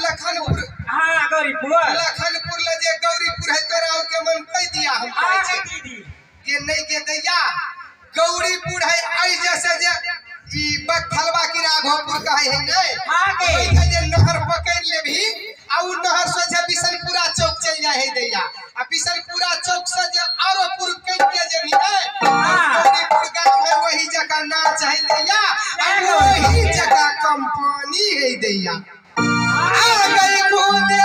लखनपुर हाँ गौरीपुर जे गौरीपुर है तोरा के मन कह दिया हम कहै छी दीदी ये नहीं के दैया गौरीपुर है आई जैसे जे ई बखलवा की राघोपुर कहे है नै हां के जे नहर पकड़ लेभी आ उ नहर से जे बिशनपुरा चौक चल जाय है दैया आ बिशनपुरा चौक से जे आरोपुर कट के जे भी है गौरीपुर गांव में वही जगह नाच है दैया आ वही जगह कंपनी है दैया आ गई खुदे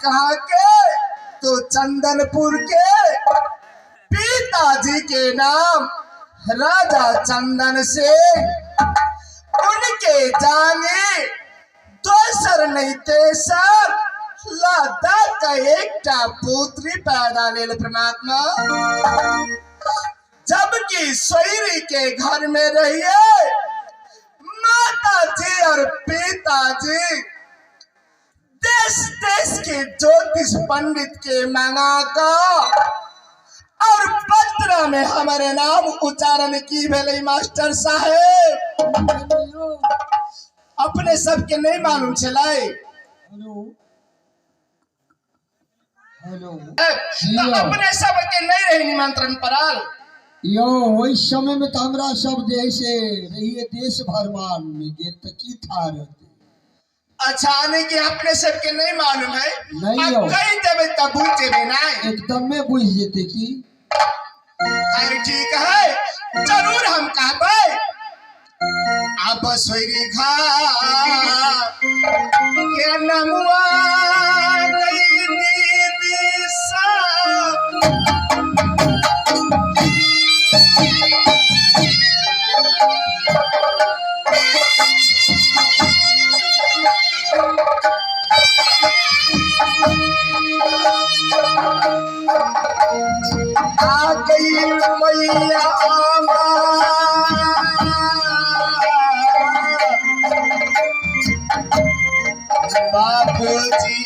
कहाँ के तो चंदनपुर के। पिताजी के नाम राजा चंदन सिंह, उनके जाने दोसर नहीं तेसर लादा का एक पुत्री पैदा ले परमात्मा। जबकि सोयरी के घर में रहिए माता जी और पिताजी देश देश के ज्योतिष पंडित के मंगा का और पत्र में हमारे नाम उच्चारण की भेले मास्टर साहेब। अपने सबके नहीं मालूम चलाए। तो अपने सबके नहीं रही निमंत्रण पड़ल। यो वही समय में तो हमरा सब जैसे रहिए देश भरमान में गे तो की था रहते। अच्छा नहीं कि अपने सबके नहीं मालूम है। नहीं हो कहीं देवे तब बुझ जेबे ना एकदम में बुझ जेते की। अरे ठीक है जरूर हम कहबे। अब सोयरी घाट के नमुआ गई दीदी सा। आ गई मैया बाबूजी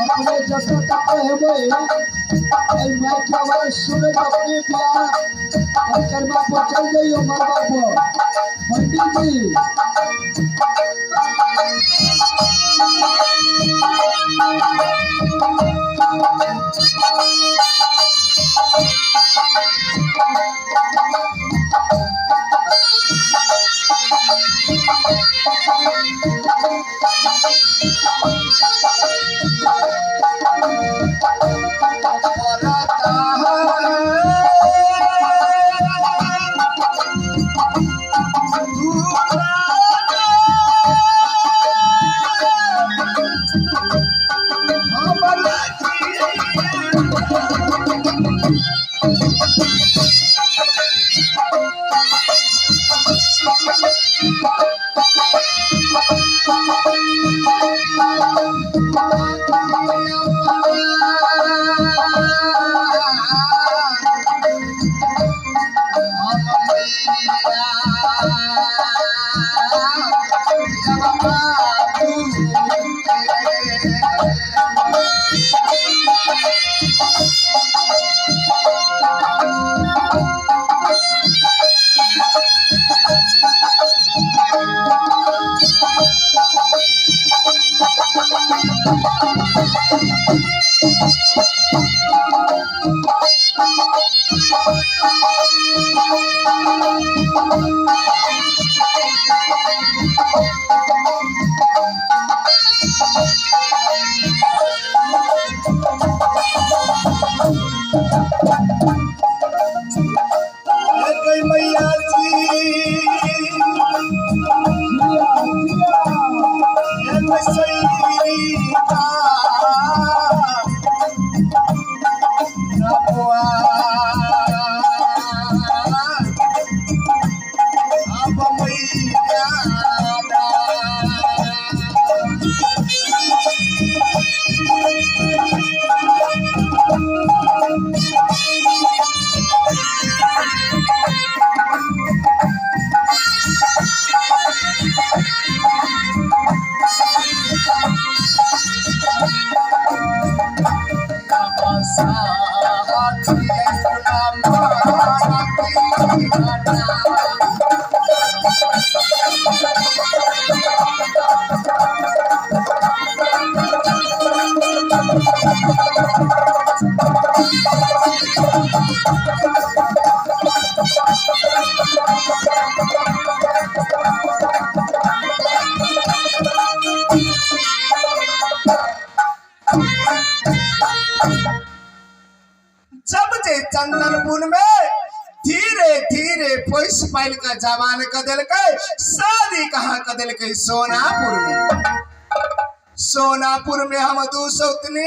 अपने जब तक मैं सुने अपने प्यार और कर्मा पर चल गई हो मरवा पर पंडित जी। गई मैया जी ये मसईदा नबुआ अब मैया जब जे चंदनपुर में धीरे धीरे पोस पाइल का जवान क दिलकै शादी कहाँ क दिलकै सोनापुर में। सोनापुर में हम दू सौतनी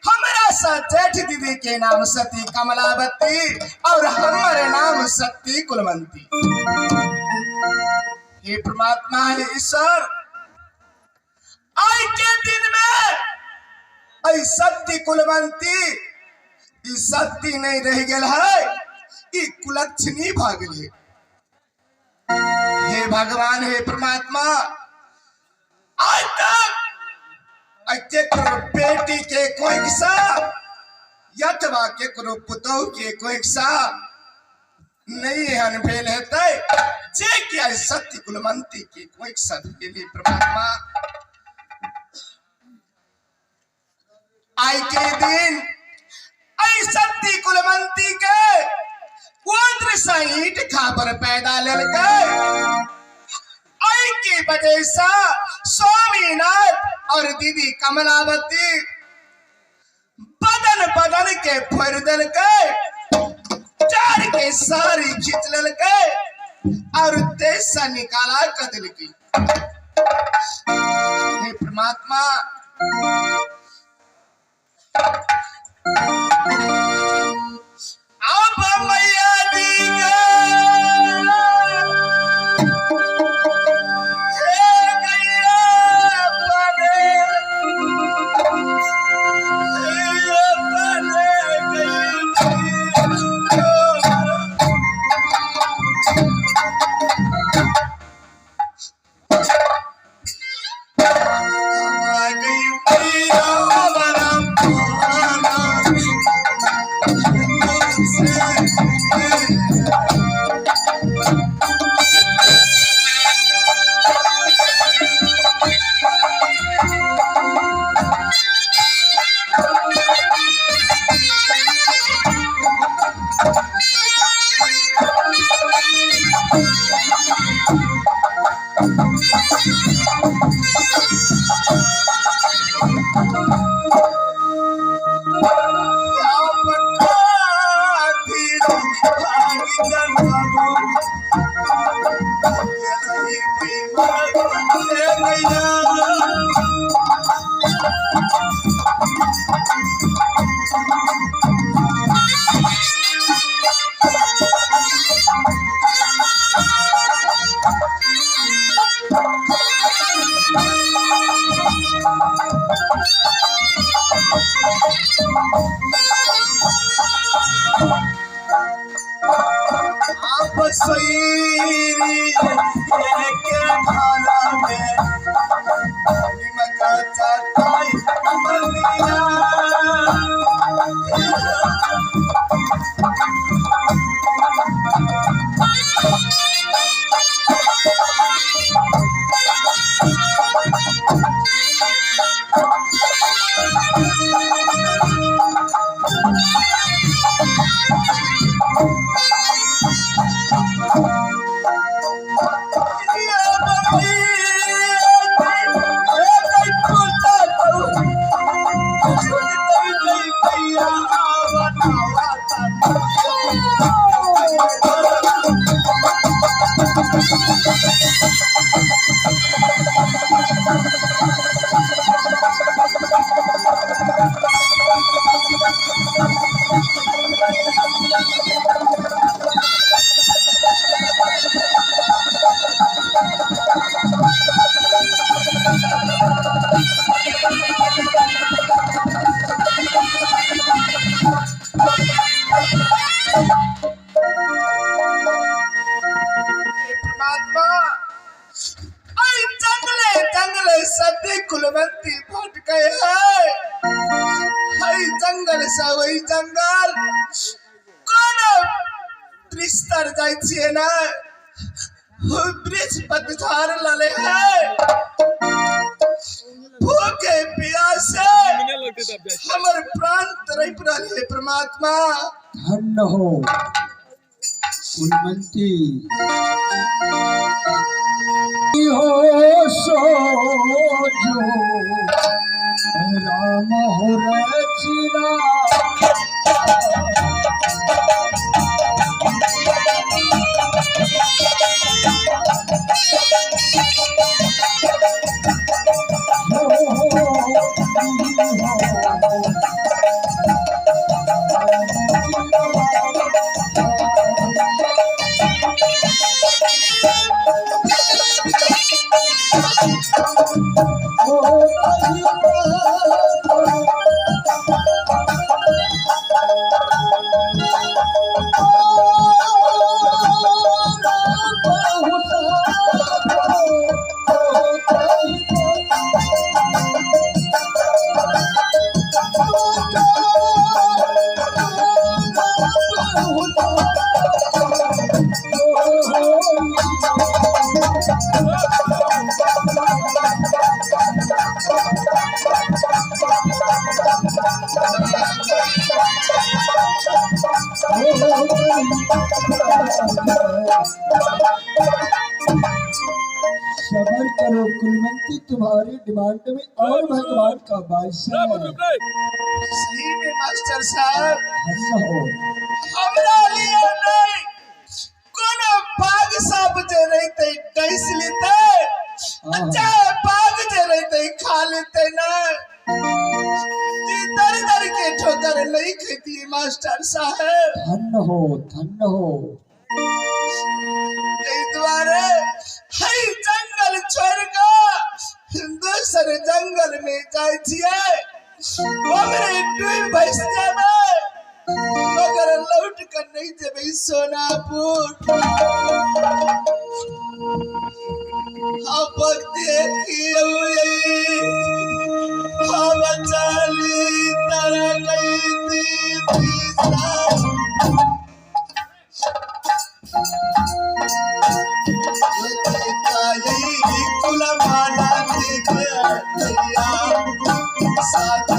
हमारा सा जेठ दीदी के नाम सती कमलावती और हमारे नाम शक्ति कुलवंती। हे परमात्मा हे ईश्वर आज के दिन में ऐ शक्ति कुलवंती ई शक्ति नहीं रह गल है ई कुलक्षणी भाग गई। हे भगवान हे परमात्मा आज तक अच्छे बेटी के कोई सा यथवा के करो पुतौ के कोई सा नहीं हन भेल हेतै जे क्या शक्ति कुलवंती के कोई सा भेली परमात्मा। आज के दिन शक्ति कुलवंती के गोत्र ईट खाबर पैदा ललकै के वजह से स्वामीनाथ और दीदी कमलावती बदन बदन के फोड़ दिलकै चार के सारी खींच ललकै और देश से निकाला कर दिलकै। हे परमात्मा अब मैया दी कुलवंती फट गए है हई जंगल से वही जंगल कोनो त्रिस्तर जाय छिए ना वृक्ष पतझड़ लले है भूखे प्यासे हमर प्राण तड़प रहे परमात्मा। धन्य हो कुलवंती हो सो जो राम हो रचिना सबर करो कुलवंती, तुम्हारी डिमांड में और भगवान का बादशाह है। सही में मास्टर साहब अच्छा हो हमरा लिए नहीं कोनो बाग सब जे रहते कैस लेते अच्छा बाग जे रहते खा लेते ना दर दर के ठोकर नहीं खेती मास्टर साहब। धन्य हो द्वारे हई जंगल छोड़ के दूसर जंगल में जाय छिए हमरे डूब भइस जाबे मगर लौट कर नहीं जेबे सोनापुर। अब देखियो हम चली तरह गई थी कुलमाना साथी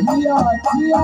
जिया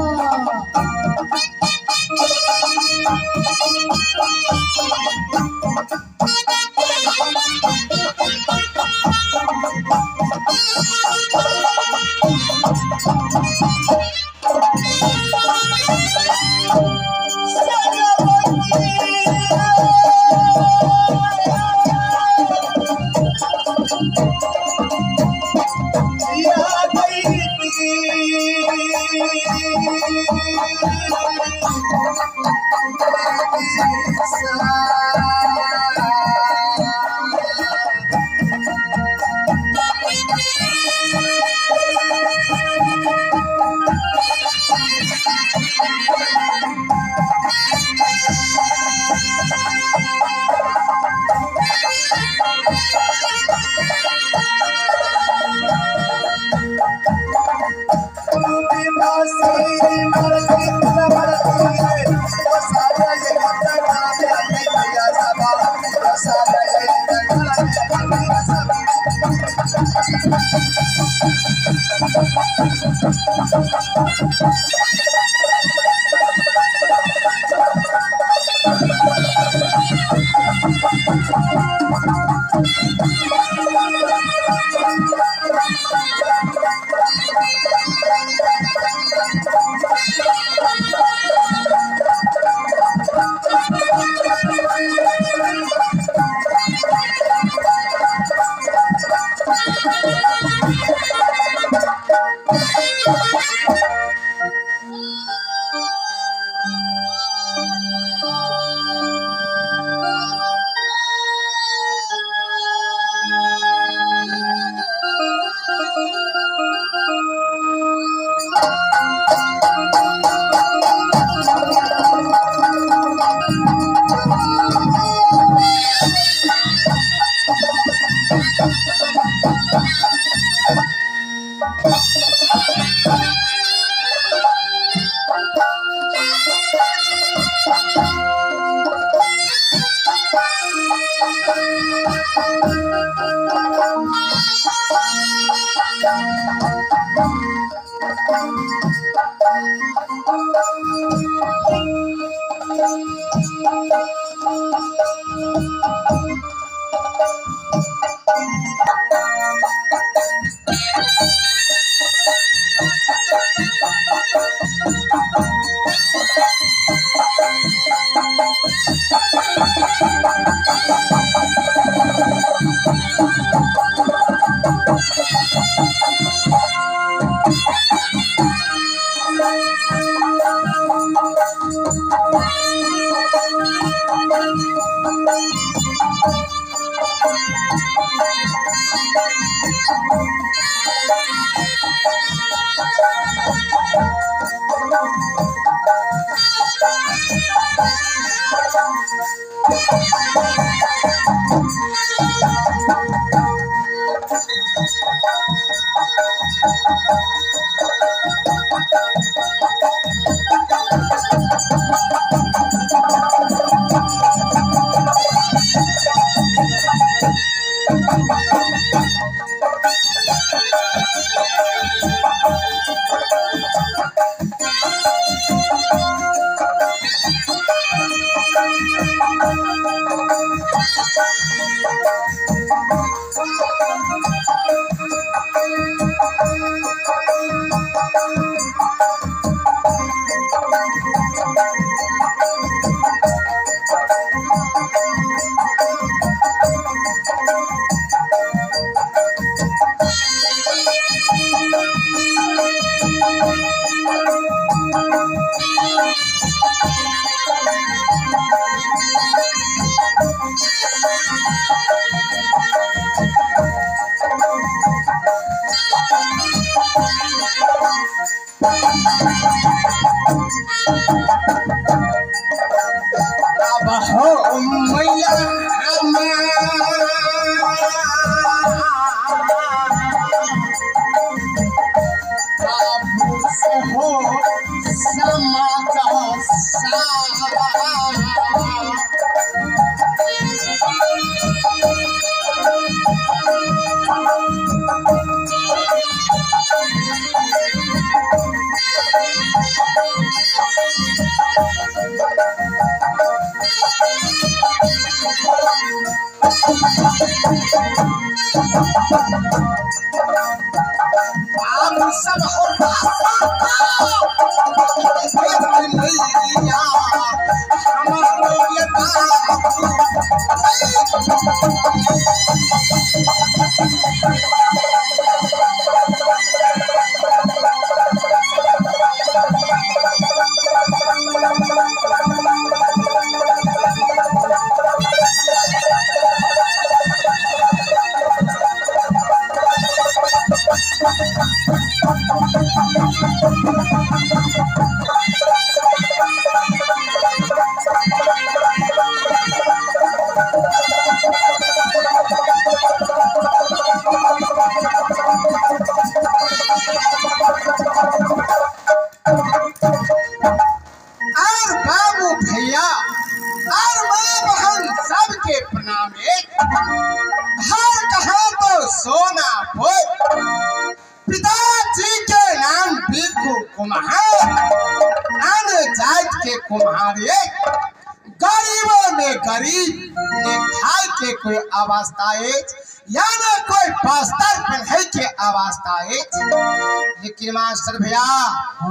लेकिन मास्टर भैया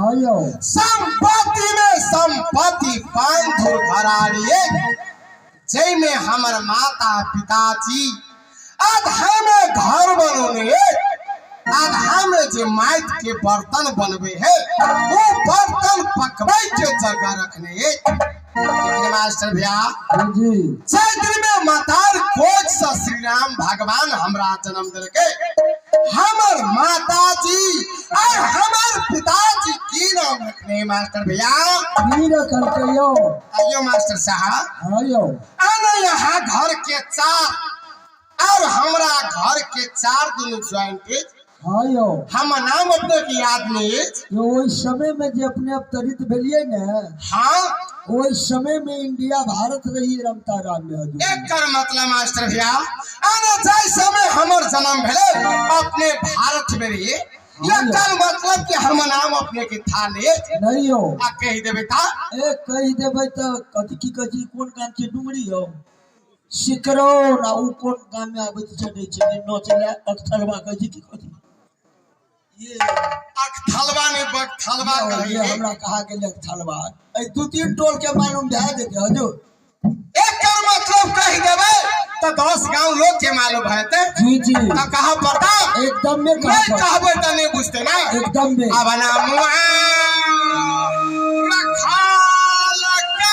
आयो संपत्ति में संपत्ति पान धुर घराड़िए जय में हमर माता पिताजी आधा में घर बनोने जे माइट के बर्तन बनबे है वो बर्तन पकबै के जगह रखने है। लेकिन मास्टर भैया जी चैत्र में मतार खोज से श्री राम भगवान हमरा जन्म दिलके। हमर माता जी और हमर पिताजी की नाम रखने मास्टर भैया? की रखल के यो? आइयो मास्टर साहब, हाँ यो। आना यहाँ घर के चार और हमरा घर के चार दोनों ज्वाइंट। हाँ यो। हम नाम अपने की याद नहीं। यो वही समय में जो अपने अवतरित भेलिए न, हाँ वही समय में इंडिया भारत रही रमता राम में हजूर। एक कर मतलब मास्टर भैया आना जाए समय हमर जन्म भेले अपने भारत में रही। एक कर मतलब कि हम नाम अपने के था नहीं हो। आ कह देबे ता ए कह देबे त कथी की कथी कोन काम के डुमरी हो सिकरो ना उ कोन काम में आबे छे छे नोचला अक्षरवा कथी की कथी ये अखथलवा ने बखथलवा कही ये हमरा कहा के अक्षरवा ए दो तीन टोल के मालूम दे देते हजूर। एक कर मतलब कह देबे तो 10 गांव लोग के मालूम है। जी जी तो कहा पता एकदम में नहीं कहबे तो नहीं बुझते ना एकदम में। अब ना मुआ रखा लगे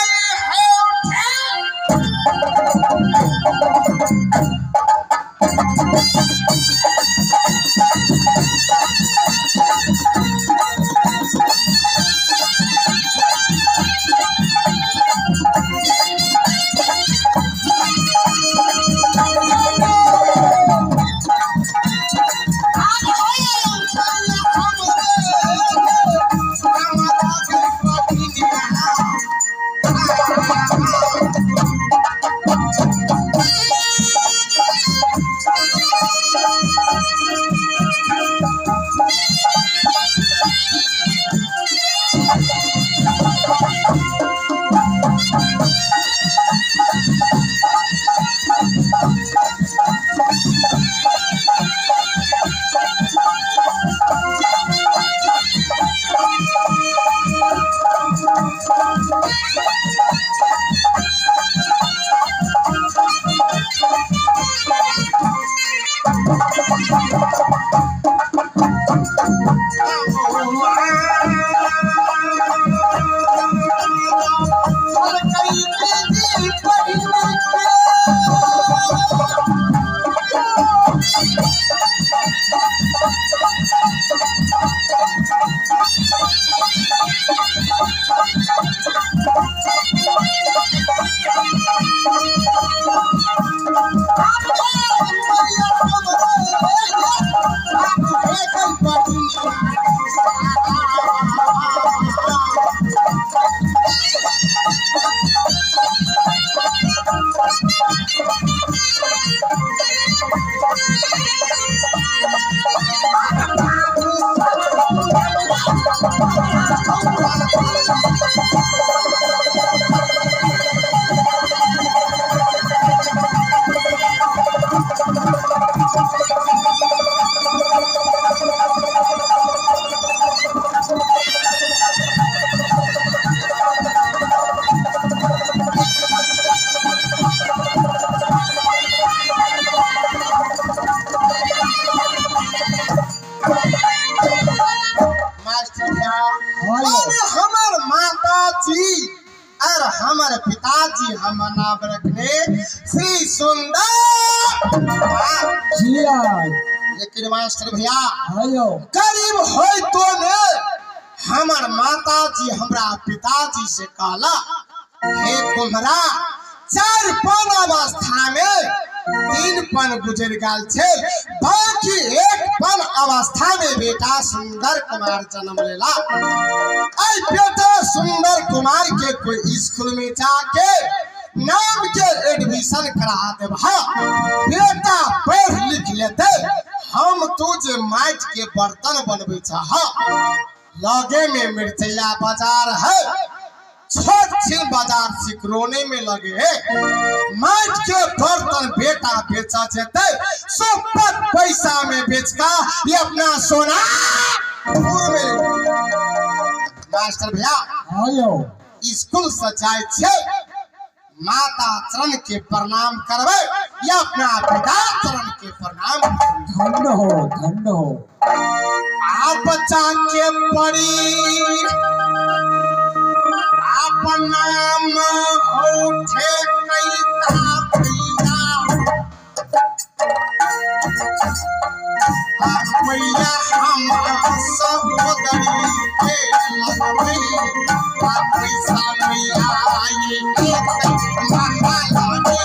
पिताजी हम नाम रखने श्री सुंदर। लेकिन मास्टर भैया गरीब हो तो ने हमार माता जी हमरा पिताजी से कहला हे तुम्हारा 4 पन अवस्था में 3 पन गुजर गल छे बाकी 1 पन अवस्था में बेटा सुंदर कुमार जन्म लेला। आई बेटा सुंदर कुमार के कोई स्कूल में जाके नाम के एडमिशन करा दे। बेटा पढ़ लिख लेते हम तुझे माइट के बर्तन बनबे चाह। लगे में मिर्चैया बाजार है, छोट छिन बाजार सिकरोने में लगे है। माइट के बर्तन बेटा बेचा जेते 100 पैसा में बेचका ये अपना सोना में। मास्टर भैया स्कूल से जाए छे माता चरण के प्रणाम करबे या अपना पिता चरण के प्रणाम। धन्य हो धन्य हो। आप जाके पड़ी आप नाम उठे कैता भैया भैया हम सहोदरी के लगबै पैसा भैया ये महंगा लागे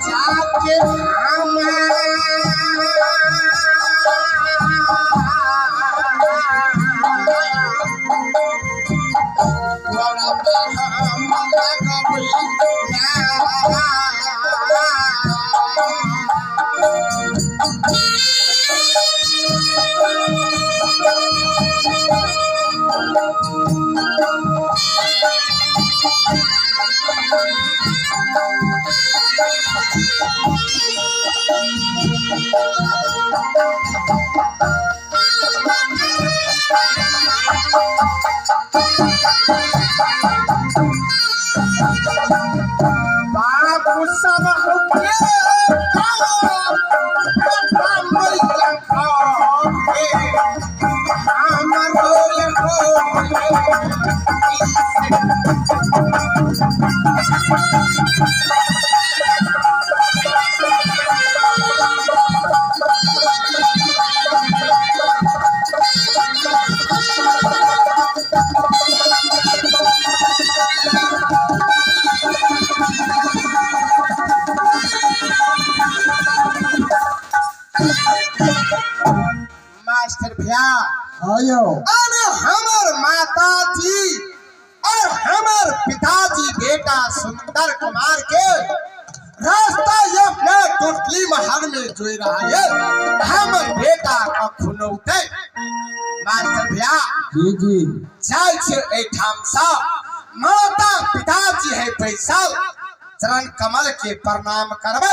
जाके बाबू सब मास्टर भैया आयो अरे हमार माता जी और हमार पिताजी बेटा सुंदर कुमार के रास्ता ये अपने टोटली महल में जोई रहा है हमर बेटा का खुनौते मास्टर भैया जी जी जाय छे एठाम सा माता पिताजी है पैसा चरण कमल के प्रणाम करबे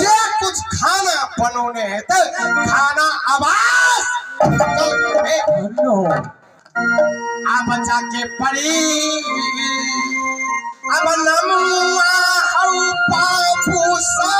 जे कुछ खाना बनोने है तो खाना आवाज चल करबे धन्य हो अब जाके पड़ी अब नमुआ हऊ पापू सो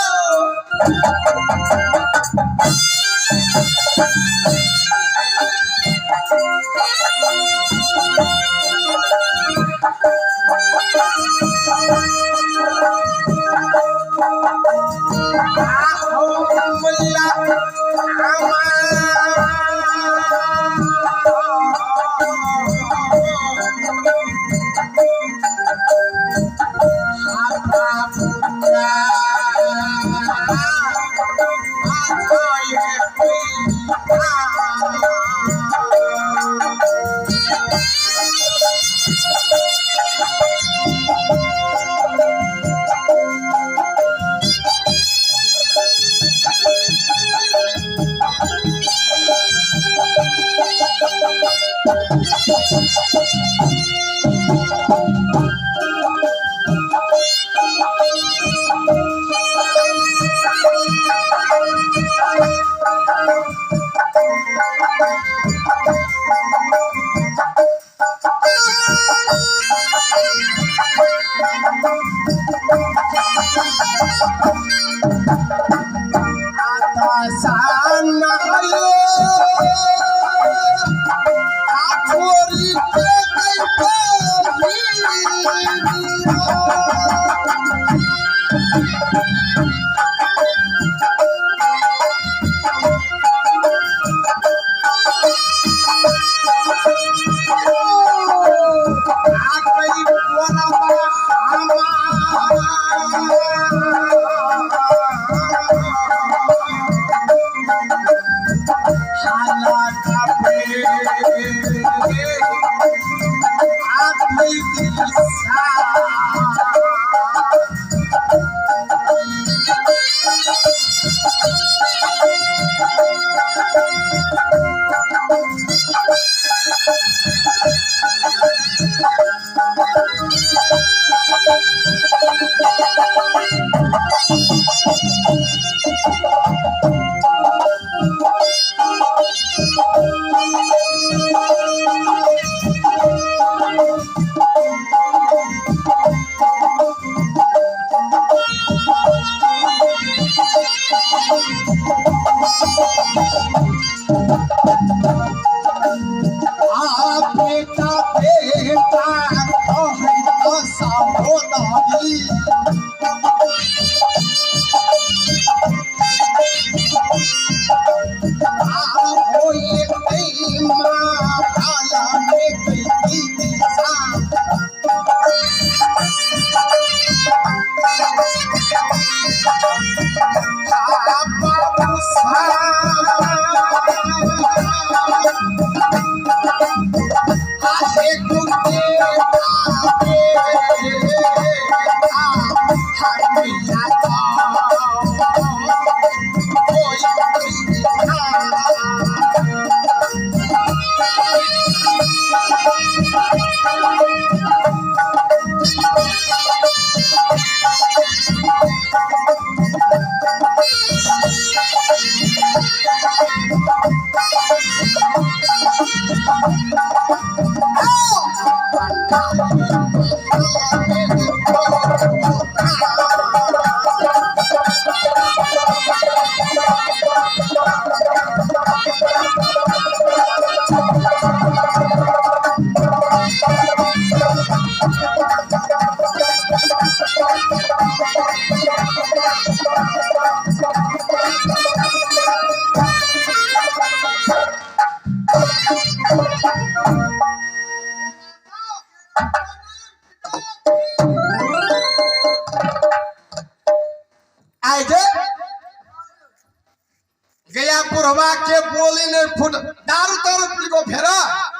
गया पुरवा के बोली ने फुट दारू तारू पी को फेरा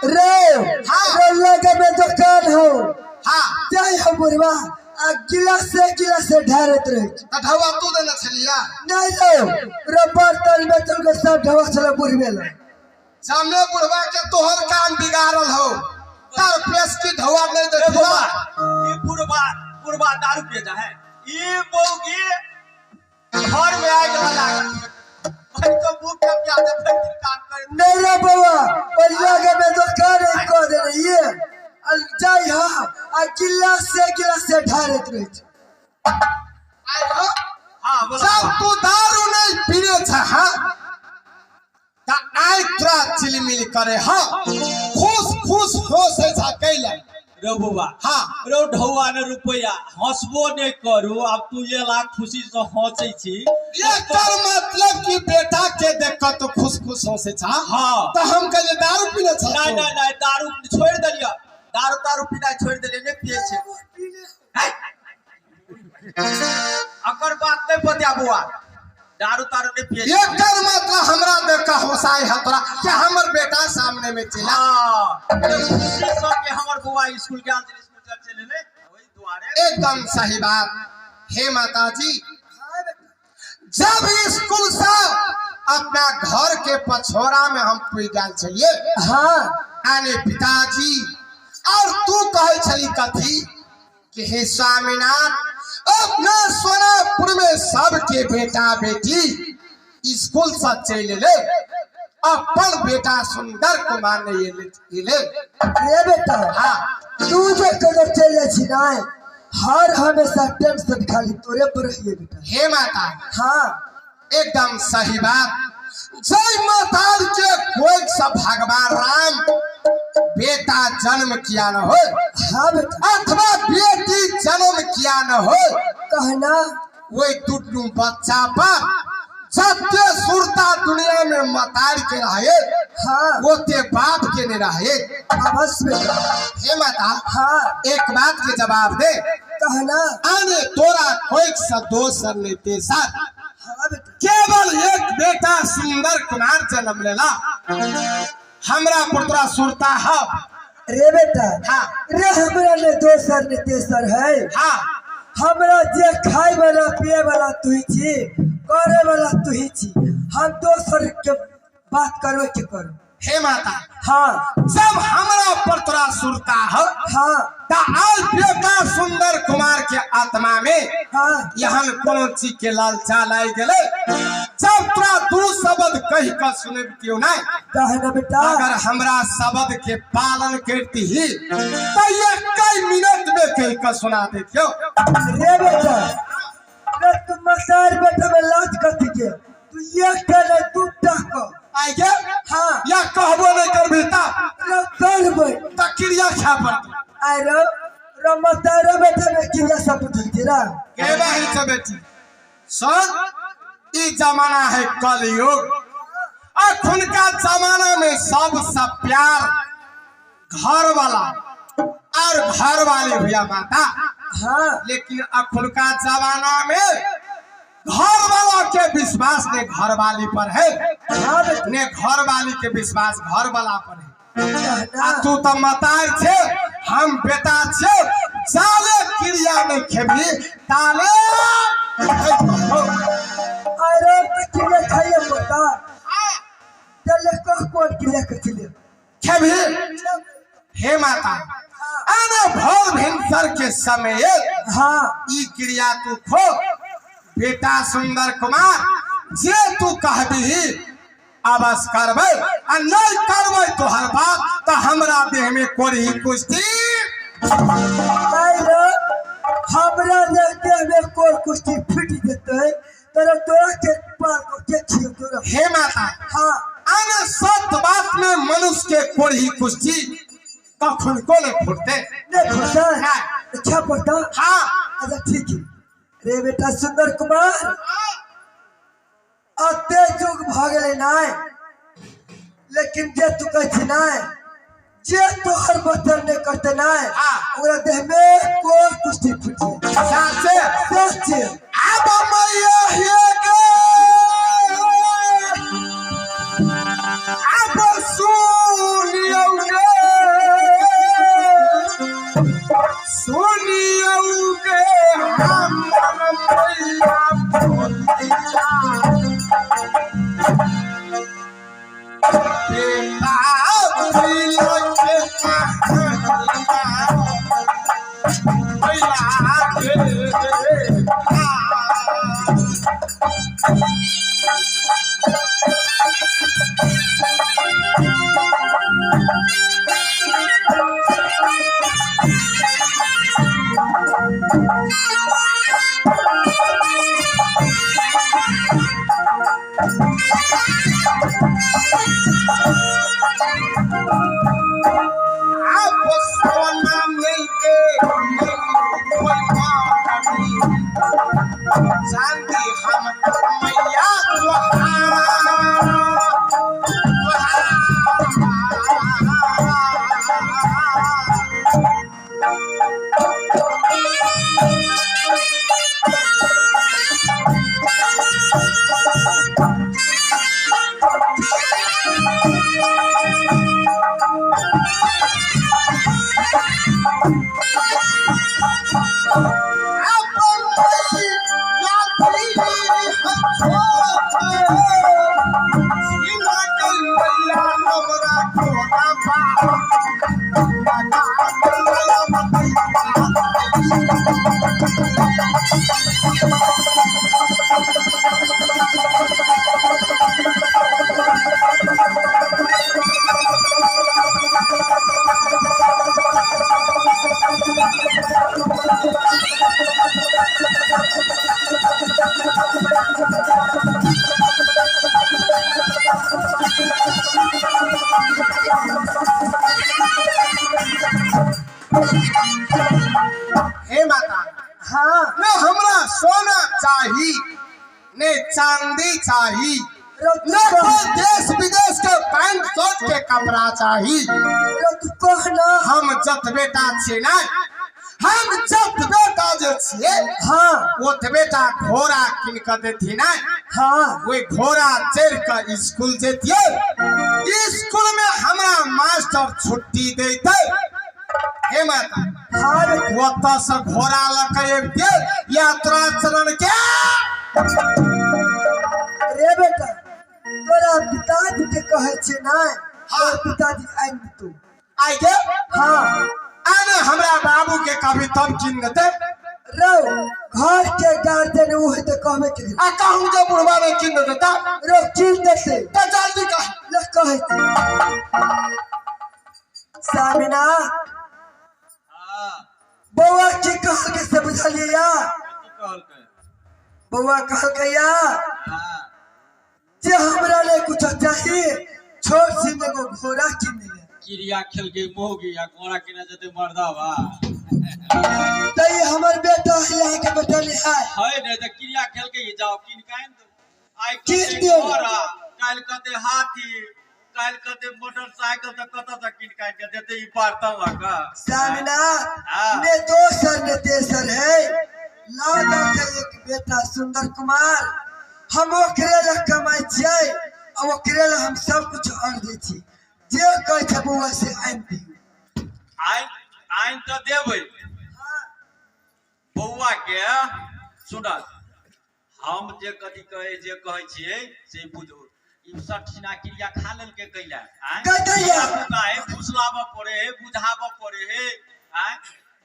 रे हाँ। रे लगे में दुकान हो हाँ जाय हो बुरवा आ गिलास से ढारत रहे ढवा तू देना छलिया नहीं लो रे बर्तन में तुमके सब ढवा चला बुरवे ला सामने बुढ़वा के तोहर काम बिगाड़ल हो तार प्रेस की ढवा नहीं दे ये बुढ़वा दारू पिए जा है ये बोगी घर में आग लगा भाई तो मुंह के प्यादे भाई काम कर नहीं रे बाबा और लगे में दुकान है को दे रही है हाँ आ गिलास से ढारत रहे छै। आयो हाँ बोलो जब तू दारू नहीं पीने छ हाँ ता आइ तोरा चिलमिल करे हाँ खुश खुश होश है छ कैला रो बुआ हाँ रो ढौआ ने रुपया हंसबो नहीं करू अब तू ये लाख खुशी से हंसे छी ये कर मतलब कि बेटा के देख के तो खुश खुश होसे छ हाँ तो हम कहे दारू पीने छ नहीं नहीं नहीं दारू छोड़ दिलियो दारू तारू पीना छोड़ दिलियो नहीं पिए छे अकर बात नहीं पता बुआ दारू तारू नहीं पिए ये कर मतलब हमरा देख के होसाई है तोरा कि हमर बेटा सामने में चला हाँ सब के हमर बुआ स्कूल के आंचल स्कूल चले ले वही दुआरे एकदम सही बात हे माता जी जब स्कूल से अपना घर के पछोरा में हम पुल गल छलिए हाँ आने पिताजी और तू कहे छली कथी कि हे स्वामीनाथ अपना सोनापुर में सबके बेटा बेटी स्कूल से चले ले अपन बेटा सुंदर कुमार ने ये ले रे बेटा हाँ तू जो कदर चले छी ना हर हमेशा टेंशन खाली तोरे पर रहिए बेटा। हे माता हाँ एकदम सही बात जय माता के कोई सब भगवान राम बेटा जन्म किया न हो हाँ बेटा अथवा बेटी जन्म किया न हो कहना वही टूटू बच्चा पर सत्य सुरता दुनिया में मतार के रहे हाँ वो ते बाप के नहीं रहे अवश्य बेटा। हे माता हाँ एक बात के जवाब दे कहना आने तोरा कोई सा दोसर नहीं ते साथ हाँ बेटा केवल एक बेटा सुंदर कुमार जन्म लेला हमरा पुत्रा सुरता है रे बेटा हाँ रे हमरा ने दोसर ने तेसर है हाँ हमरा जे खाए वाला पिए वाला तू ही छी करे वाला तू ही छी हम दोसर के बात करवे के करो। हे माता हाँ जब हमरा पुत्रा सुरता है हाँ ता आज बेटा सुंदर कुमार के आत्मा में हाँ यहाँ कोनो चीज के लालचा लाई गेले जब तोरा दू शब्द कही कर सुने क्यों ना कहना बेटा अगर हमरा शब्द के पालन करती ही तो ये कई मिनट में कही कर सुना देती हो रे बेटा रे तुम मसार बेटा में लाज कथी के तू ये करे तू टको आगे हाँ या कहबो नहीं कर बेटा रे करबे ता क्रिया खा पड़ती आई रो मसार बेटा में किया सब बुझी रा के बाही छ बेटी सर ई जमाना है कलयुग अखुन का जमाना में सबसे प्यार घर वाला और घर वाली भैया माता हाँ लेकिन अखुन का जमाना में घर वाला के विश्वास ने घर वाली पर है हाँ बेटा ने घर वाली के विश्वास घर वाला पर है कहना आ तू तो मतार छे हम बेटा छे जाले क्रिया में खेबी ताले अरे किले खाइए बता चले कौन किले कथिले खेबी हे माता आने भोर भिनसर के समय हाँ ई क्रिया तू खो बेटा सुंदर कुमार जे तू कहबी अवश्य करबे आ नहीं करबे तो हर बात तो हमरा देह में कोरी कुश्ती आइलो हमरा देखे में कोई कुश्ती फिट जेते तेरा तोरा के पार को के छियो तोरा हे माता हाँ आने सत बात में मनुष्य के कोरी कुश्ती कखन को नहीं फुटते देखो सर हाँ। अच्छा पता हाँ अच्छा ठीक है रे बेटा सुंदर कुमार अते जुग भागले नाय लेकिन जे तू कहती नाय जे तोहर वचन नहीं करते नाय हाँ। ओकरा देह में कोई कुश्ती फुटे साचे सच्चे अब मैया हे गे अब सुनियो गे सुनियो गे हम मैया बोलिया बेटा भैया के हे माता हाँ न हमरा सोना चाही ने चांदी चाही न कोई देश विदेश के पैंट शर्ट के कपड़ा चाही। हम जत बेटा छियै ना, हम जत बेटा जे छियै हाँ ओत बेटा घोड़ा किन के देथिन ना, हाँ वही घोड़ा चढ़ के स्कूल जेतियै। स्कूल में हमरा मास्टर छुट्टी देते। हे माता हाँ ओतऽ से घोड़ा लके अबितियै यात्रा चरण के। रे बेटा तोरा पिताजी के कहे छे ना, तोर पिताजी आइन तू आइ गे हाँ आने हमरा बाबू के कभी तब किन देते। रो घर के गार्जियन उहे तो कहबे के आ कहूँ जे बुढ़वा में किन देता रो किन देते तो जल्दी कह। ले कहे छे सामिना बउआ की कहल के से बुझलिए या बउआ कहल के या जे हमरा ले कुछ चाहिए छोट सी एगो घोड़ा किन ले क्रिया खेल के मोगी या घोड़ा किना जते मर्दावा तई हमर बेटा यहाँ के बेटा ले है ने त क्रिया खेल के ही जाओ किन काइन दो। आई किन कते दियो। घोड़ा काल कते हाथी काल कते मोटरसाइकिल त कत त किन काइन के देते ई पारतवा का सामिना हाँ। ने दोसर ने तेसर है लादा के एक बेटा सुंदर कुमार हम ओकरे ले कमाई छियै आ ओकरे ले हम सब कुछ और दे छी जे कहे छै बउआ से आइन दियो। आइन त देबै बौआ के सुनल हम जे कथी कहे छियै से बुझो ई सठिना क्रिया खा लेल के कैला गदैया। काहे फुसलावा पड़े है बुझावा पड़े है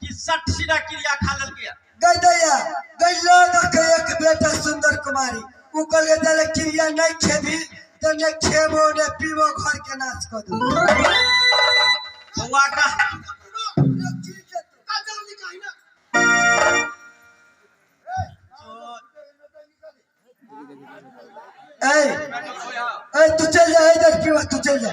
कि सठिना क्रिया खा लेल के गदैया गैलो के एक बेटा सुंदर कुमारी उ कहले दले क्रिया नहीं खेबी तो ने खेबो ने पीबो घर के नाश कर दो बौआ का ए तू चल जा इधर पीवा तू चल जा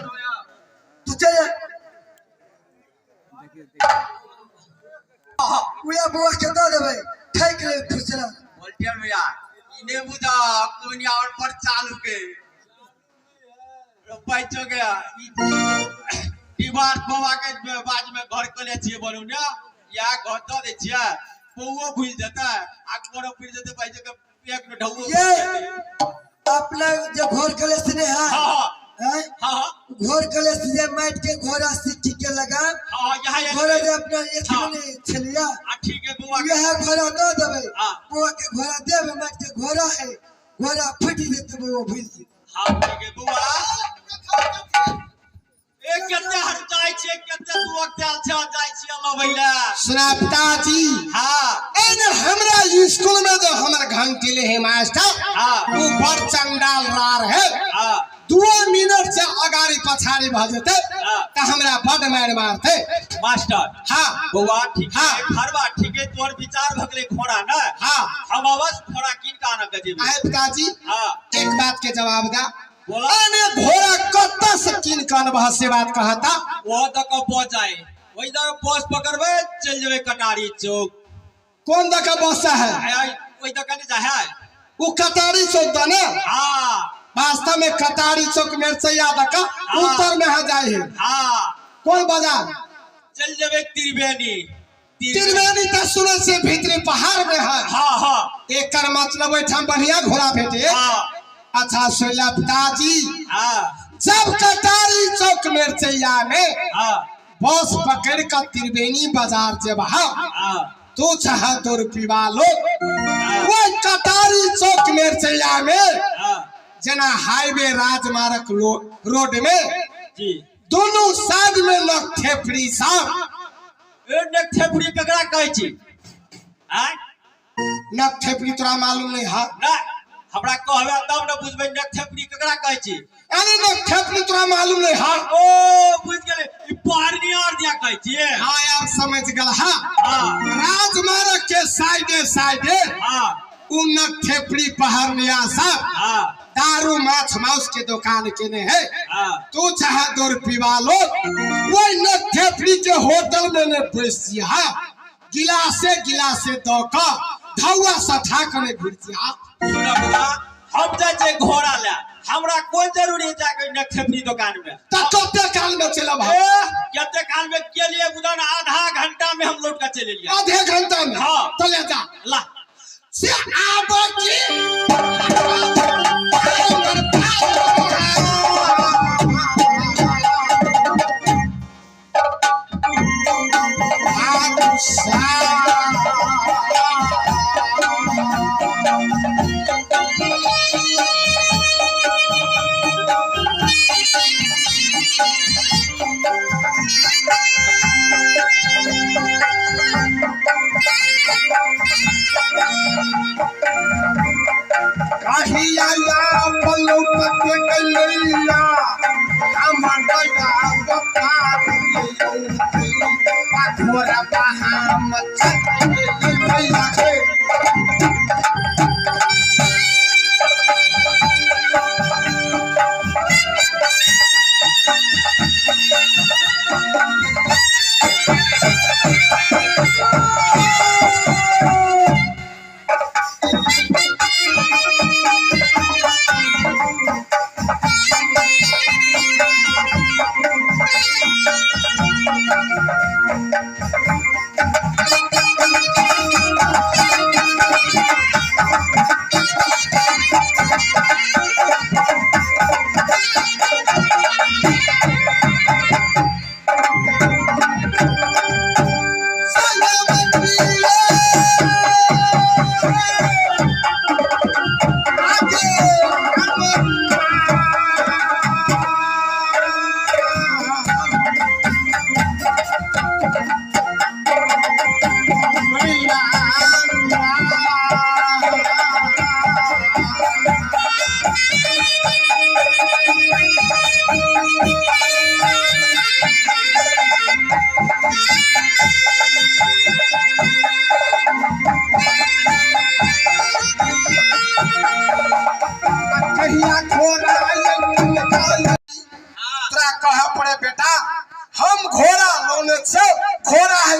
उया बुआ के दो देबे ठेक ले फुसला बोलटियन भैया इने बुझा कोनिया और पर चालू के रुपई चो गया ई बार बाबा के बाज में घर कले छिए बोलू ना या घर दे दे छिए पौओ भूल जाता आ करो फिर जते भाई जगह एक में ढौओ ये अपना जो घोर कलेस ने है हां हैं हां घोर कलेस जे माइट के घोड़ा सिक्की के लगा हां यहां घोड़ा जे अपना एक ने छलिया ठीक है बुआ यह घोड़ा दो देबे हाँ। बुआ के घोड़ा देबे माइट के घोड़ा है घोड़ा फटी जेते बुआ भूल जी हां ठीक है बुआ एक कते हट जाय छे कते तू अकताल छ जाय छी अल्लाह भैला सुना पिताजी हां एने हमरा स्कूल में जो हमर घंटी ले है मास्टर हां वो बड़ चंडाल रार है। हां 2 मिनट से अगाड़ी पछाड़ी भ जेते हाँ। त हमरा बड़ मार मारते। मास्टर हां बउआ ठीक है हाँ। खरबा ठीक है तोर विचार भगले घोड़ा ना हां हम अवश्य घोड़ा किन का ना गजेबे आए पिताजी हां एक बात के जवाब दा बोला एने घोड़ा कत्ता से किन कान बहस से बात कहता वो तक पहुंच जाए वही तक बस पकड़बे चल जेबे कटारी चौक कौन दका बस है वही तक नहीं जाए वो कटारी चौक दा ना हां वास्तव में कटारी चौक मिर्चैया दका उत्तर में है जाए है हां कौन बाजार चल जेबे त्रिवेणी त्रिवेणी त सुने से भीतरी पहाड़ में है। हां हां एकर मतलब ओइठाम बढ़िया घोड़ा भेटे। हां अच्छा सोला पिताजी हां जब कटारी चौक मिर्चैया में हां बस पकड़ कर त्रिवेणी बाजार जब हां तो चाह 2 रुपया लो वो कटारी चौक मिर्चैया में हां जना हाईवे राजमार्ग रोड में जी दोनों साइड में लग थेपड़ी साहब ए ने थेपड़ी ककरा कहै छी हां न थेपड़ी तोरा मालूम नहीं है ना हमरा कहबे तब न बुझबे ने थेपड़ी ककरा कहै छी अरे न थेपड़ी तोरा मालूम नहीं है। ओ बुझ गेले ई पारनी और दिया कहै छी हाँ यार समझ गल हाँ हां राजमार्ग के साइडे हां उन थेपड़ी पहाड़ नियासा हां दारू माछ मांस के दुकान के ने है हां तू चाहे 2 रुपया लो वो न थेपड़ी जे होटल में ने बैसिया गिलासे गिलासे दो का धौआ सठा कने घुरसिया सुना बुआ हम जाय छै घोड़ा ले हमरा कोई जरूरी है जाके न खेपनी दुकान में त कते काल में चलब हम कते काल में के लिए बुदा ना आधा घंटा में हम लौट के चले लिया आधे घंटा में हाँ। तो ले जा ला से आबो की कहिया या बल्लू पत्ते कलैया हम गया बकार पाथोरा बहा मत कहिया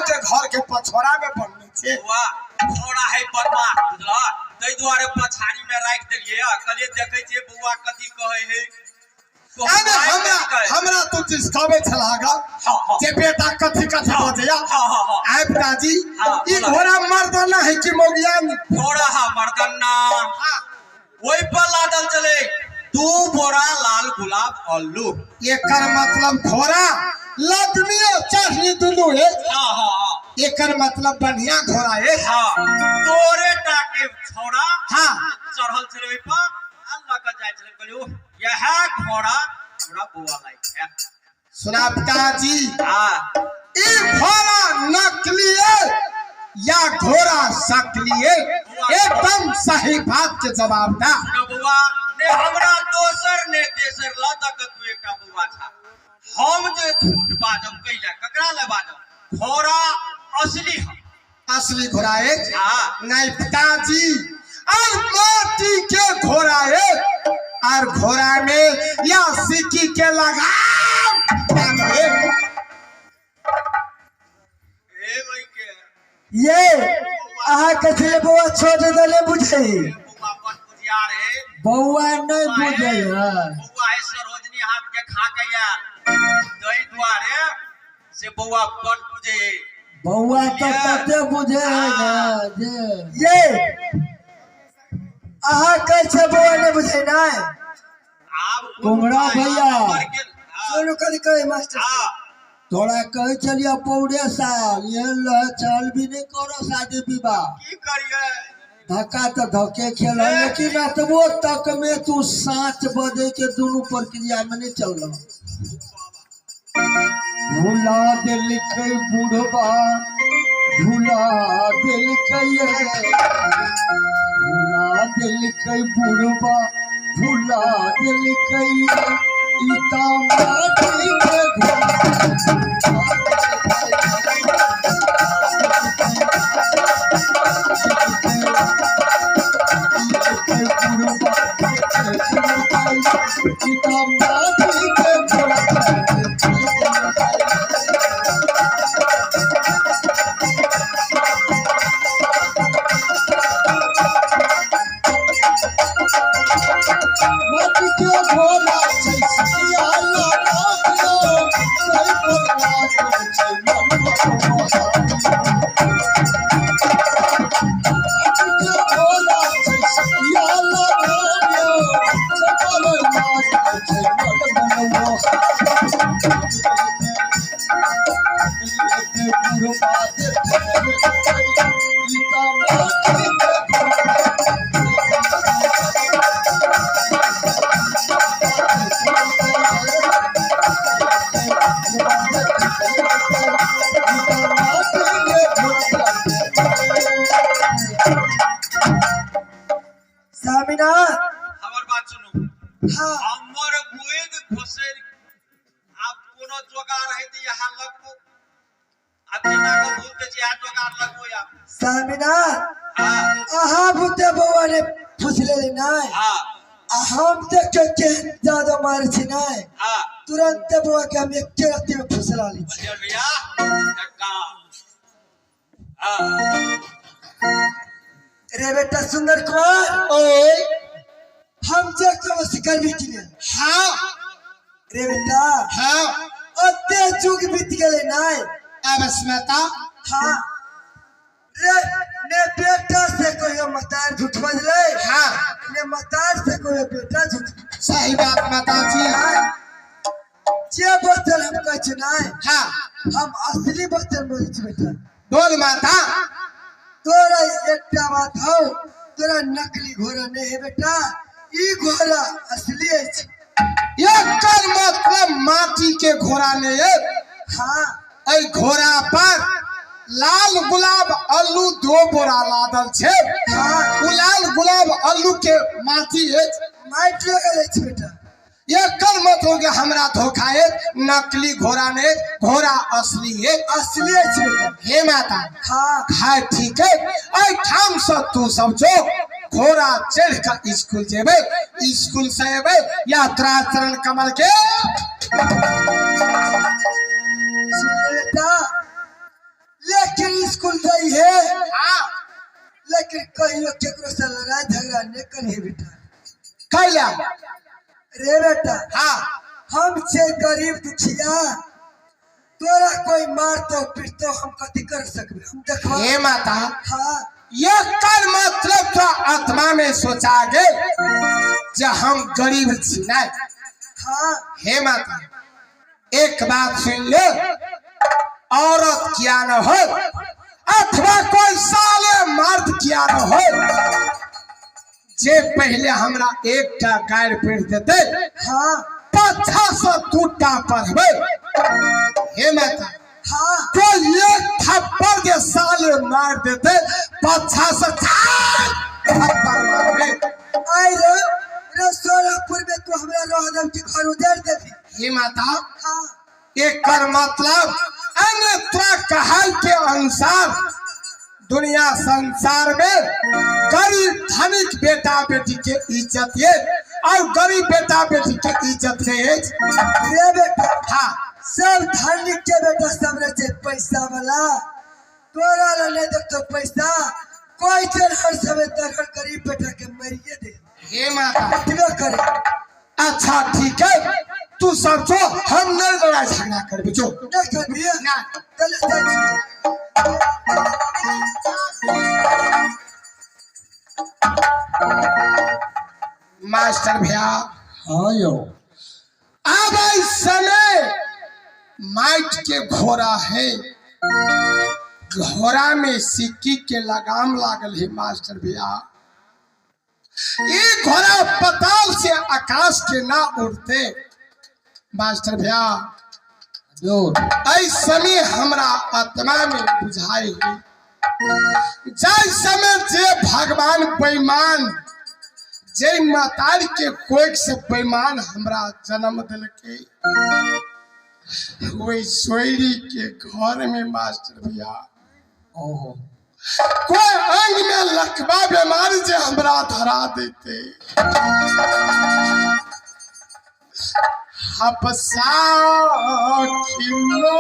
के घर के पछोरा में बनने छे बुआ घोड़ा है बदमा बुझला तै दुआरे पछाड़ी में राख देलिए कले देखे छे बुआ कथि कहे है हमरा तो चिस्कावे छलागा जे बेटा कथि कथि बजया आय पिताजी ई घोड़ा मर्दाना है कि मोगियान घोड़ा हा मर्दाना ओई पर लादल चले 2 बोरा लाल गुलाब आलू एकर मतलब घोड़ा लदनियो चाहिए दुनु है हां हां एकर मतलब बढ़िया घोड़ा है हां तोरे टाके छोड़ा हां चढ़ल छले ओई पर अल्लाह का जाय छले कहलियो यह घोड़ा हमरा बुआ लायक है सुना पिताजी हां ई घोड़ा नकली है या घोड़ा सकली है एकदम सही बात के जवाब दा बुआ ने हमरा दोसर ने तेसर ला तक तू एकटा बुआ था हम जे झूठ बाजब कइला ककरा ले बाजब घोड़ा असली है असली घोड़ा है हां नहीं पिताजी और माटी के घोड़ा है और घोड़ा में या सिक्की के लगाम है ए भाई के ये आहा कथले बउआ छोड़ देले बुझै बुआ पर बुझिया रे बउआ नहीं बुझै है बुआ है सरोजनी हाथ के खा के यार दई द्वारे से बुआ पर बुझे बउआ तो कते बुझे है ना जे ये आहा कैसे बउआ नहीं बुझै ना आप कुमड़ा भैया सुनो कदी कहे मास्टर हां थोड़ा कहे चलिए पौड़े साल ये चल भी नहीं करो शादी विवाह की करिए धक्का तो धक्के खेला लेकिन अतबो तक में तू 7 बजे के दोनों प्रक्रिया में नहीं चल रहा भूला दिल के बुढ़वा भूला दिल के भूला दिल के बुढ़वा भूला दिल के इता माटी के स्वामीनाथ हमर बात सुनू हाँ हमर बुएद घोसेर आप कोनो जोगार है त यहाँ लगबो अभी ना को भूल के यहाँ जोगार लगबो या स्वामीनाथ हां आहा बुते बउआ ने फुसले नहीं हां हम तक के ज्यादा मार छी नहीं हां तुरंत बउआ के हम एक रत्ती में फुसला ली बलिया भैया टक्का हां रे बेटा सुंदर कुमार ओए हम जे कब शिकार भी किने हाँ रे बेटा हाँ अते जुग बीत गेले नहीं अब स्मिता हाँ रे ने बेटा से कोई मतार झूठ बजले हाँ ने मतार से कोई बेटा झूठ सही बात माता जी जे बचल हम कह छ नहीं हाँ हम असली बचल बोल छ बेटा बोल माता तोरा एकटा बात हो तोरा नकली घोड़ा नहीं है बेटा ई घोड़ा असली है ये कर मतलब माटी के घोड़ा ने ये हाँ ऐ घोड़ा पर लाल गुलाब आलू दो बोरा लादल छे हाँ उ लाल गुलाब आलू के माटी है माइट लगल है बेटा ये कर मतलब के हमरा धोखा है नकली घोड़ा ने घोड़ा असली है असली है बेटा हे माता हाँ खाए ठीक है ऐ ठाम से तू सब जो घोड़ा चढ़ कर स्कूल जेबे स्कूल से एबे यात्रा चरण कमल के बेटा लेकिन स्कूल गई है हाँ लेकिन कहियो केकरो से लड़ाई झगड़ा नहीं करे बेटा कैला रे बेटा हाँ हम छे गरीब दुखिया तोरा कोई मार तो पीटतो हम कथी कर सकबे हम देखबा हे माता हाँ ये कर मतलब तो आत्मा में सोचा गे जे हम गरीब छी ना हाँ हे माता एक बात सुन ले औरत क्या न हो अथवा कोई साले मर्द क्या न हो जे पहले हमरा एकटा गायर पेड़ देते हाँ पाछा से दूटा पढ़बे हे माता हाँ तो एक थप्पड़ के साले मार देते पाछा से थप्पड़ मारबे आई रे सोलापुर में तो हमरा रहदम के घर उधर देबी हे माता हाँ एक कर मतलब अन्यथा कहल के अनुसार दुनिया संसार में गरीब धनिक बेटा बेटी के इज्जत है और गरीब बेटा बेटी के इज्जत नहीं है रे बेटा हाँ सब धनिक के बेटा सब रहे पैसा वाला तोरा ला नहीं देख तो पैसा कोई चल हर समय तरह गरीब बेटा के मरिए दे हे माता इतना करे अच्छा ठीक है तू सब जो हम नहीं लड़ाई झगड़ा कर जो ना कर भैया ना चल जा मास्टर भैया हाँ यो अब इस समय माइट के घोड़ा है घोड़ा में सिक्की के लगाम लागल है मास्टर भैया ये घोड़ा पताल से आकाश के ना उड़ते मास्टर भैया इस समय हमरा आत्मा में बुझाई है जय समय जे भगवान बेईमान जे मातार के कोई से बेईमान हमरा जन्म दिल के वही सोयरी के घर में मास्टर भैया कोई अंग में लकवा बीमारी जे हमरा धरा देते हपसा खिलो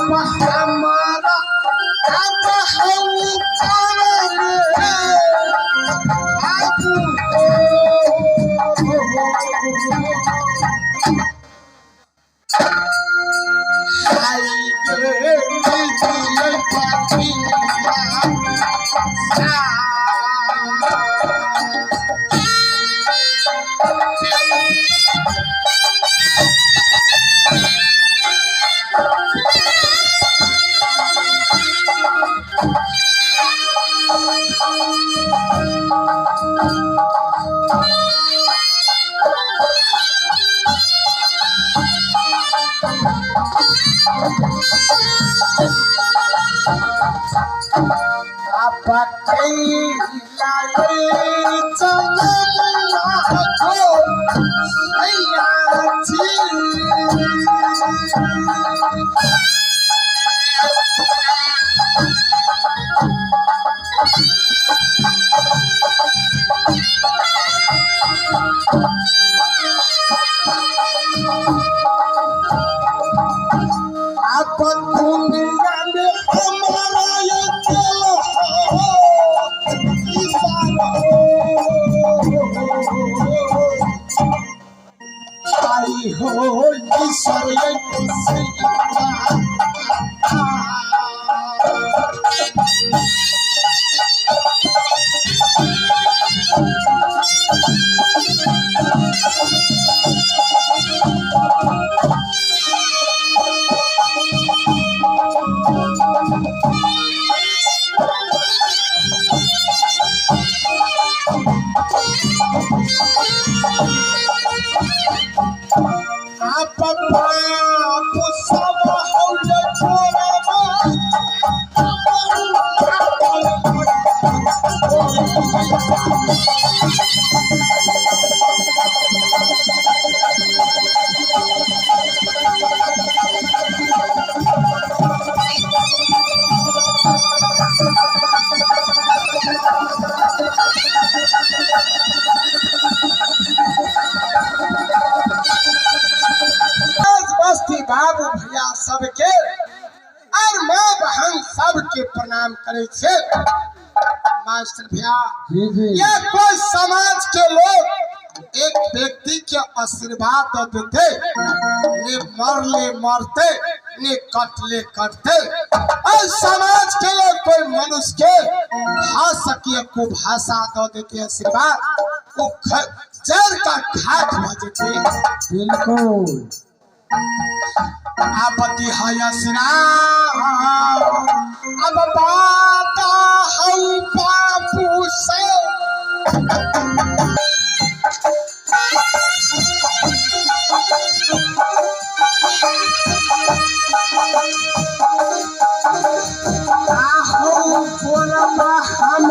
हमारा अब हम बाबू भैया सबके और माँ बहन सबके प्रणाम करे छे। मास्टर भैया ये कोई समाज के लोग एक व्यक्ति के आशीर्वाद देते ने मरले मरते ने कटले कटते और समाज के लोग कोई मनुष्य के भाषा के को भाषा दे देते आशीर्वाद को जर का घाट बजते। बिल्कुल आपत्ति है सिरा अब बाता हम बापू से आहो पुरमा हम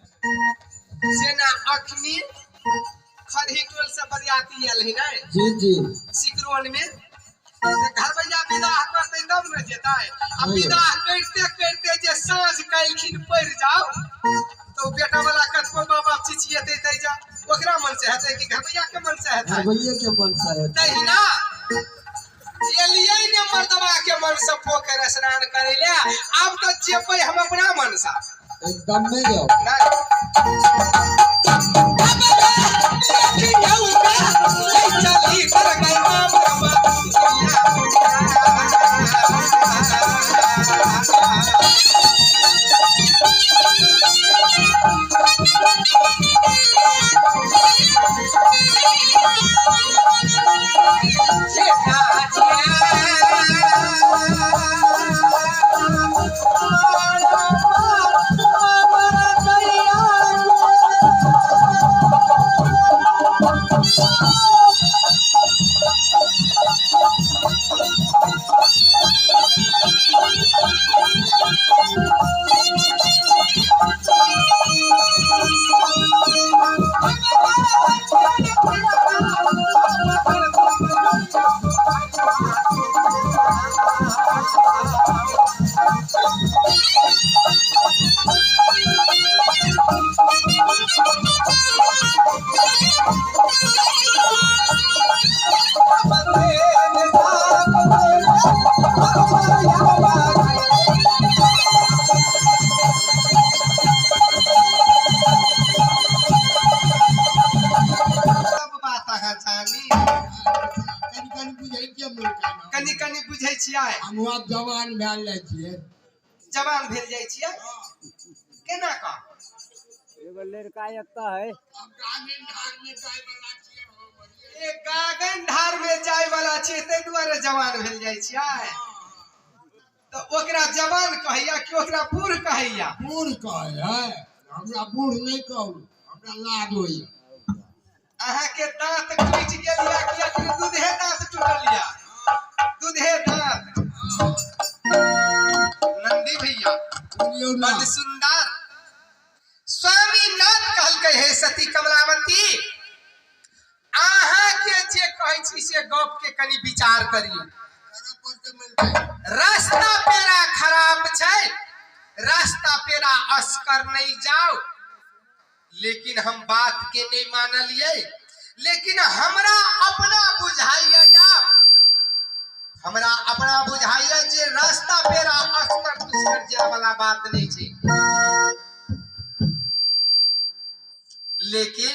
जेना अखनी खरही टोल से बरियाती आयल है ना जी जी सिकरोन में घर भैया विवाह करते तब न जेतै आ विवाह करते करते जे साँझ काल्हिखिन पड़ जाओ तो बेटा वाला कतको माँ बाप चिचियेते तै जा ओकरा मन से हेतै कि घर भैया के मन से हेतै भैया के मन से है तहिना एलियै ने मर्दवा के मन से पोखर स्नान करे ले अब तो जेबै हम अपना मन से एकदम में जाओ कनी कनी बुझै छियै हम आप जवान भेल जाइ छियै जवान भेल जाइ छियै केना का एगो लड़का एकता है ए गागन धार में जाय वाला छियै तै दुआरे जवान भेल जाइ छियै तो ओकरा जवान कहैया कि ओकरा बूढ़ कहैया बूढ़ कहे है हमरा बूढ़ नहीं कहू हमरा लाज होइया अहाँ के दांत टूट गेल या कि अखन दूधे दांत टूटल या दूधे दांत नंदी भैया बड़ सुंदर स्वामीनाथ कहलकै हे सती कमलावती अहाँ के जे कहै छी से गप के कनी विचार करियो रास्ता पेरा खराब छै रास्ता पेरा अस्कर नहीं जाओ लेकिन हम बात के नहीं मानलिए लेकिन हमरा अपना बुझाइया जे रास्ता पेरा अस्कर दुस्कर जाय वाला बात नहीं छै लेकिन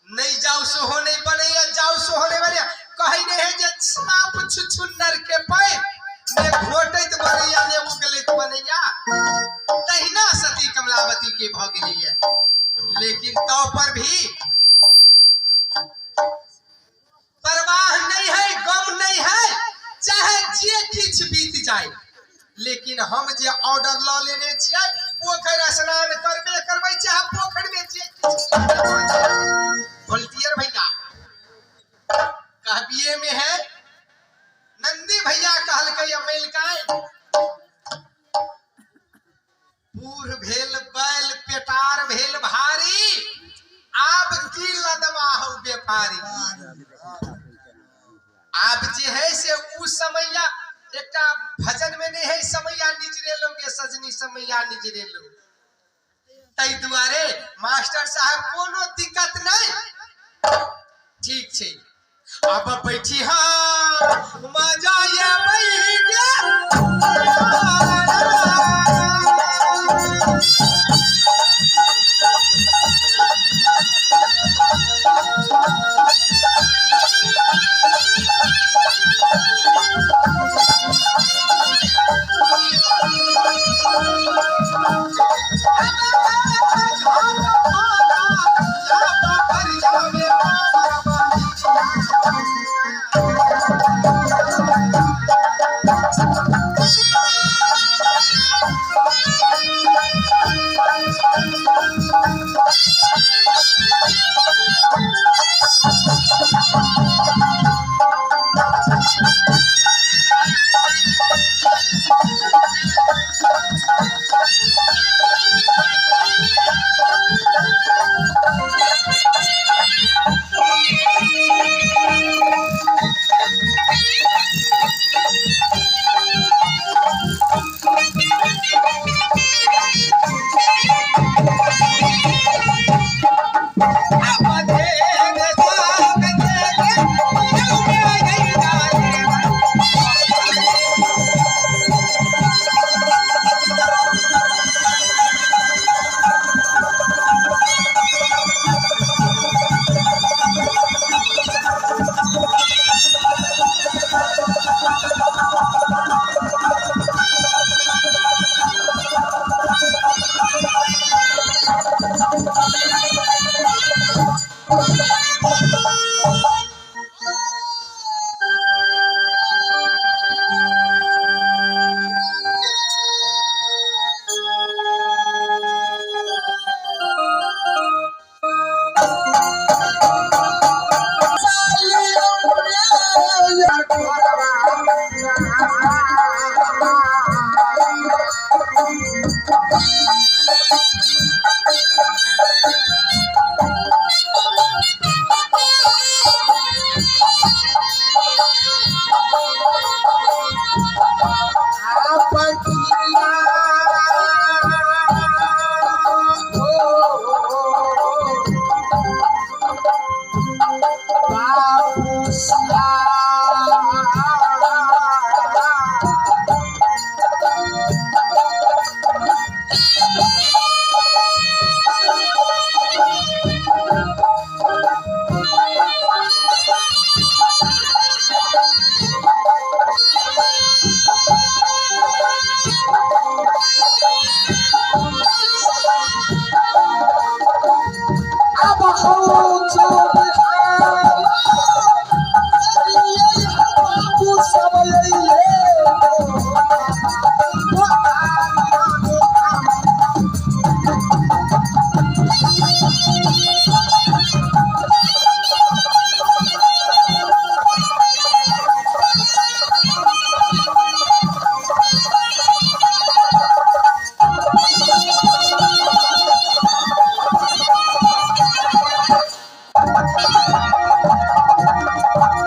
नहीं जाओ सोहो नहीं बनैया जाओ सोहो नहीं बनैया कहि नहीं है जे सांप छुछुन्नर के पैर ने घोटैत बनैया ने उगलैत बनैया तहिना सती कमलावती के भ गेलिए लेकिन तो पर भी परवाह नहीं है गम नहीं है चाहे जे किछ बीत जाए लेकिन हम जे ऑर्डर ल लेने छियै पोखर स्नान करबे करबै चाहे पोखर में जे वोल्टियर भैया कहबिए में है नंदी भैया कहलकै अमेलकाय बूढ़ भेल बैल पेटार भेल भारी आप की लदवा हो व्यापारी आप जे है से उस समैया एकटा भजन में नहीं है समैया निजरे लोगे सजनी समैया निजरे लो तई दुआरे मास्टर साहब कोनो दिक्कत नहीं ठीक छे अब बैठी हाँ मजा ये बैठे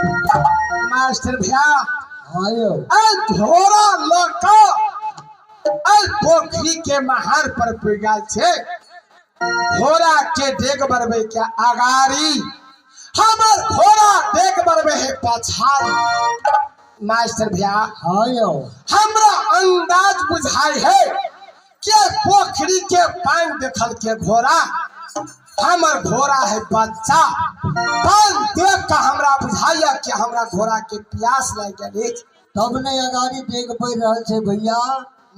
मास्टर भैया आयो घोड़ा लड़का पोखरी के महार पर पिगाल छे घोड़ा के डेग बरबे के अगारी हमर घोड़ा डेग बरबे है पछाड़ी मास्टर भैया आयो हमरा अंदाज बुझाई है के पोखरी के पानी देखल के घोड़ा हमर घोड़ा है बच्चा पान देख के हमरा बुझाइया कि हमरा घोड़ा के प्यास लग गेल तब ने अगाड़ी देख पड़ रहल छे भैया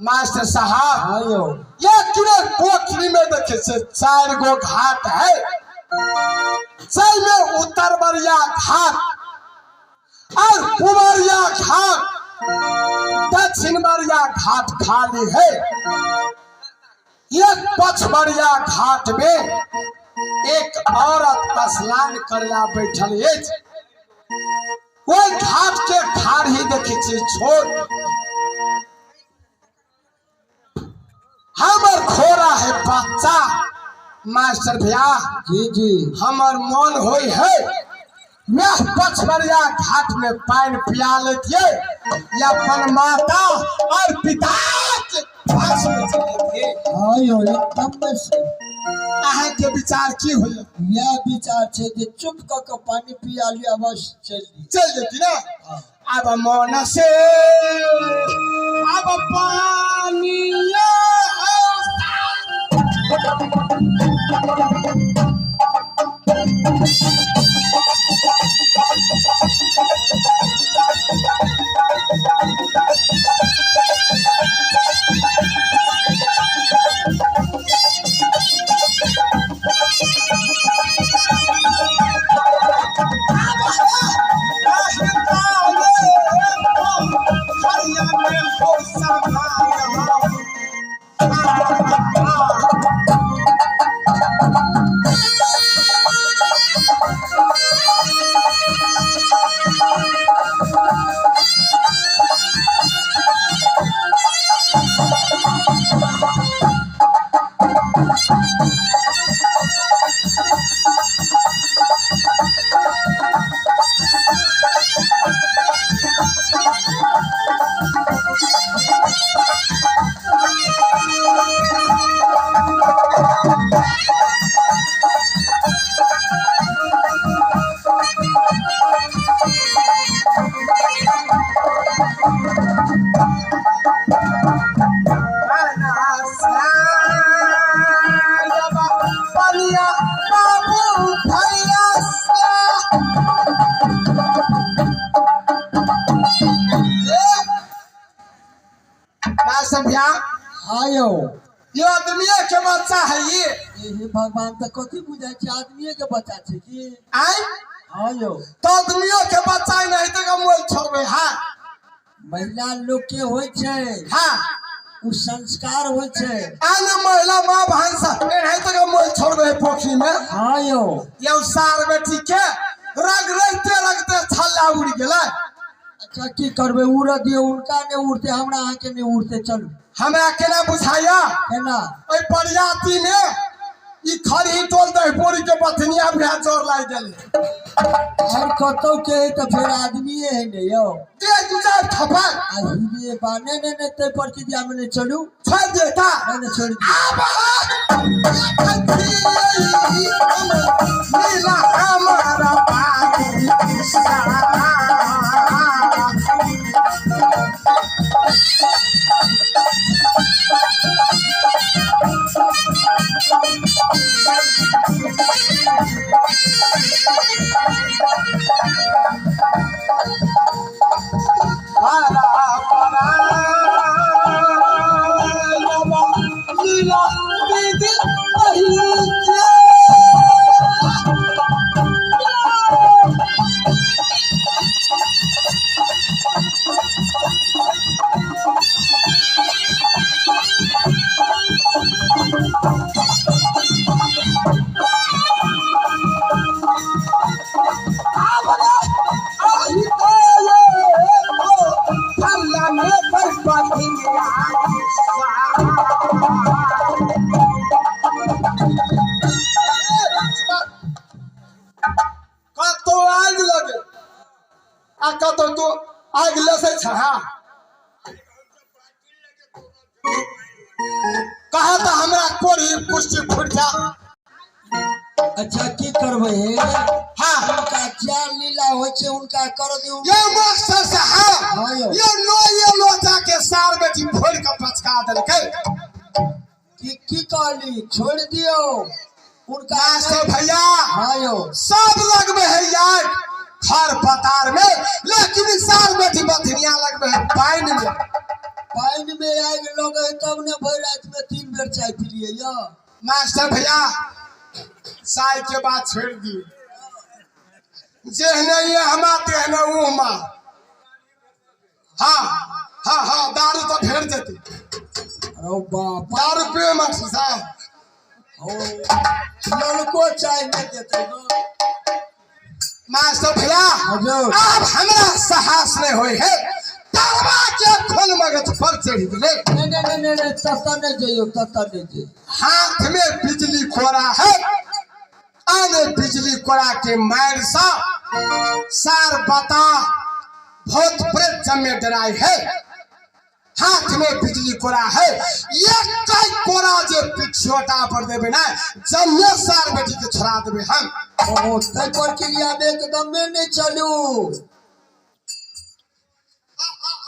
मास्टर साहब आयो ये किने पोखरी में देखे से 4 गो घाट है सही में उत्तर बरिया घाट और पूर्वरिया घाट दक्षिण बरिया घाट खाली है एक पछबरिया घाट में एक औरत स्नान करला बैठल है वो घाट के ठाड़ ही देखे छी छोट हमर घोड़ा है बच्चा मास्टर भैया जी जी हमार मन होई है मैं पचमरिया घाट में पानी पिया लेते या अपन माता और पिता के पास में चले थे। आयो एकदम में से अहाँ के विचार की होई यह विचार छे जे चुप क के पानी पिया लिया बस चल देती ना अब मन से अब पानी भैया आयो ये आदमी के बच्चा है ये भगवान तो कथी बुझाई छे आदमी के बच्चा छे कि आई आयो तो आदमियों के बच्चा नहीं तो कमोल छोड़बे हां महिला लोग के होय छे हां उ संस्कार होय छे आने महिला मां बहन सा नहीं तो कमोल छोड़बे पोखरी में आयो ये सार बेटी के रगते छल्ला उड़ गेला। अच्छा की करबे उड़ दियो उनका ने उड़ते हमरा आहा के ने उड़ते चलू हमरा केना बुझाया केना ओई प्रजाति में ई खरी टोल दे बोरी के बथनिया भैया जोर लाई देले और कतो के तो फिर आदमी है ने यो दे तुझा थपा आदमी बाने ने ते पर की दिया मैंने चलू छोड़ देता मैंने छोड़ दिया नीला हमारा पानी तो आग लसे छहा कहा था हमरा कोरी पुष्टि फुट जा। अच्छा की करबे हां उनका क्या लीला होय छे उनका कर दियो ये मास्टर साहब ये लोटा के सार बेटी फोड़ के पचका देलकै की कहली छोड़ दियो उनका मास्टर भैया आयो सब लगबे है यार खर पतार में लेकिन सार बेटी बथनिया लगबे है पानी में आग लोग तब ने भर रात में 3 बेर चाय पी लिए या मास्टर भैया चाय के बाद छोड़ दी जेहने ये हमा तेहने वो हमा हाँ हाँ हाँ दारू तो भेड़ देती अरे बाप दारू पिए मास्टर साहब ओ लड़को चाय नहीं देते गो मास्टर भैया हजूर अब हमरा साहस नहीं होई है तलवा के खोल मगज पर चढ़ गए। नहीं तत्ता नहीं जाइयो तत्ता नहीं जाइयो। हाथ में बिजली कोरा है, आने बिजली कोरा के मार सा सार बता भूत प्रेत जमे डराई है। हाथ में बिजली कोरा है, ये कई कोरा जे पिछोटा पर देबे ना जन्ने सार बेटी के छोड़ा देबे हम। ओ तय पर क्रिया में एकदम में नहीं चलू।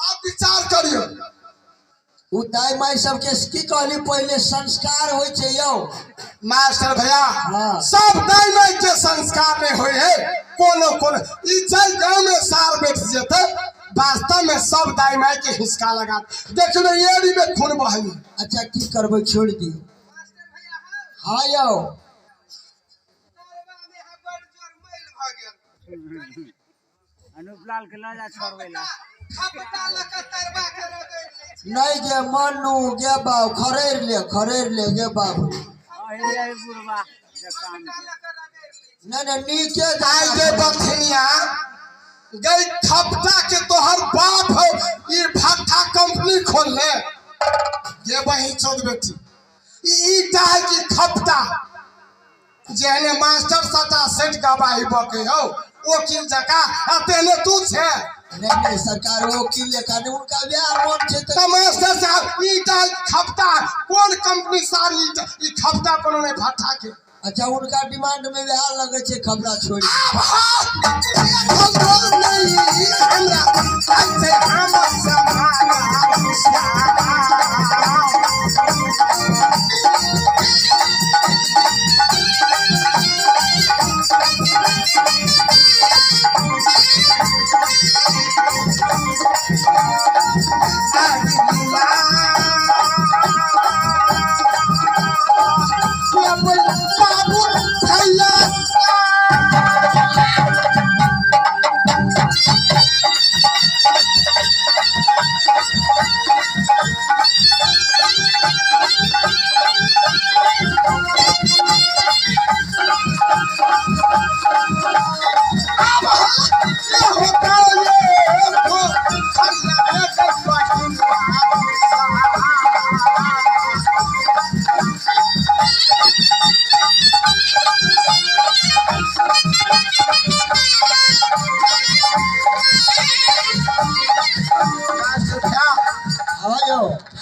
आप विचार करियो। उ दाई माई सबके की कहली पहले संस्कार होय छै यौ मास्टर भैया। हाँ। सब दाई माई के संस्कार में होय है। कोनो कोनो ई जय गांव में सार बैठ जेते वास्तव में सब दाई माई के हिस्सा लगा देख लो एड़ी में खून बहई। अच्छा की करबै छोड़ दी। हाँ यौ अनुपलाल के ला जा छोड़वेला नहीं गे मनु गे बाबू खरेर ले गे बाबू। अरे बुढ़वा काम नहीं नीचे आई गे बथनिया गई खपटा के तोहर बाप हो ये भट्टा कंपनी खोल ले। ये वही चौध बेटी ई है कि खपटा जेने मास्टर सटा सेठ गवाही बके हो वकील जका अतेने तू छे। नहीं सरकार वकील ले कानून का व्यार मन छै तो मास्टर साहब ई खपटा कौन कंपनी सारी ई खपटा कोनो ने भट्टा के। अच्छा उनका डिमांड में व्यार लगे छै खबरा छोड़ी।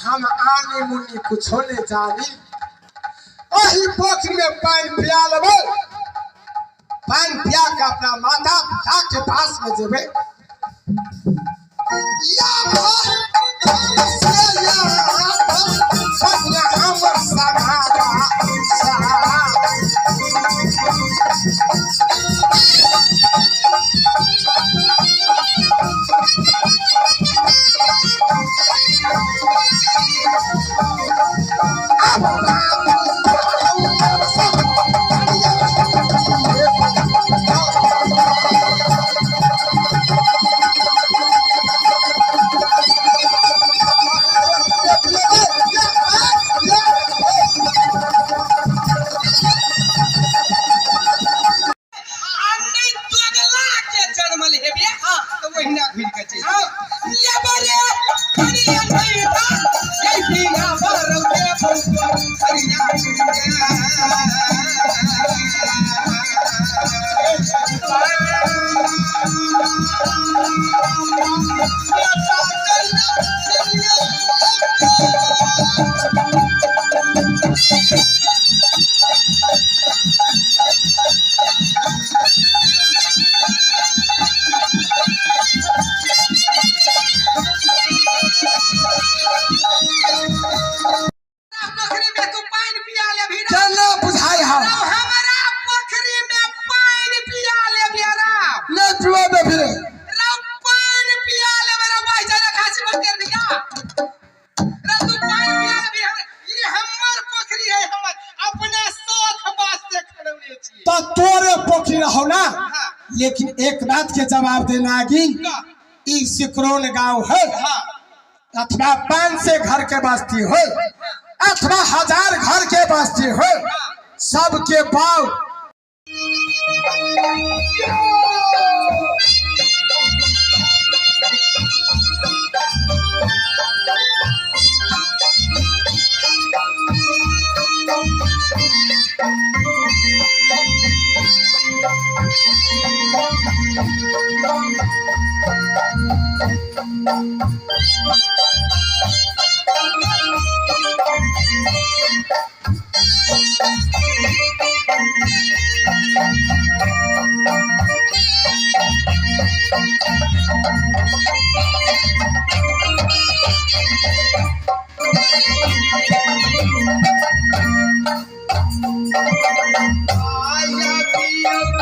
हम आने मुन्नी कुछ होने जानी वही पोखरी में पानी पिया लेबे। पानी पिया के अपना माता पिता के पास में जेबे। तो तोरे पोखरी रहो ना। लेकिन एक बात के जवाब देना कि ई सिकरोन गांव है अथवा 500 घर के बस्ती हो अथवा 1000 घर के बस्ती हो सबके पाव आया पिया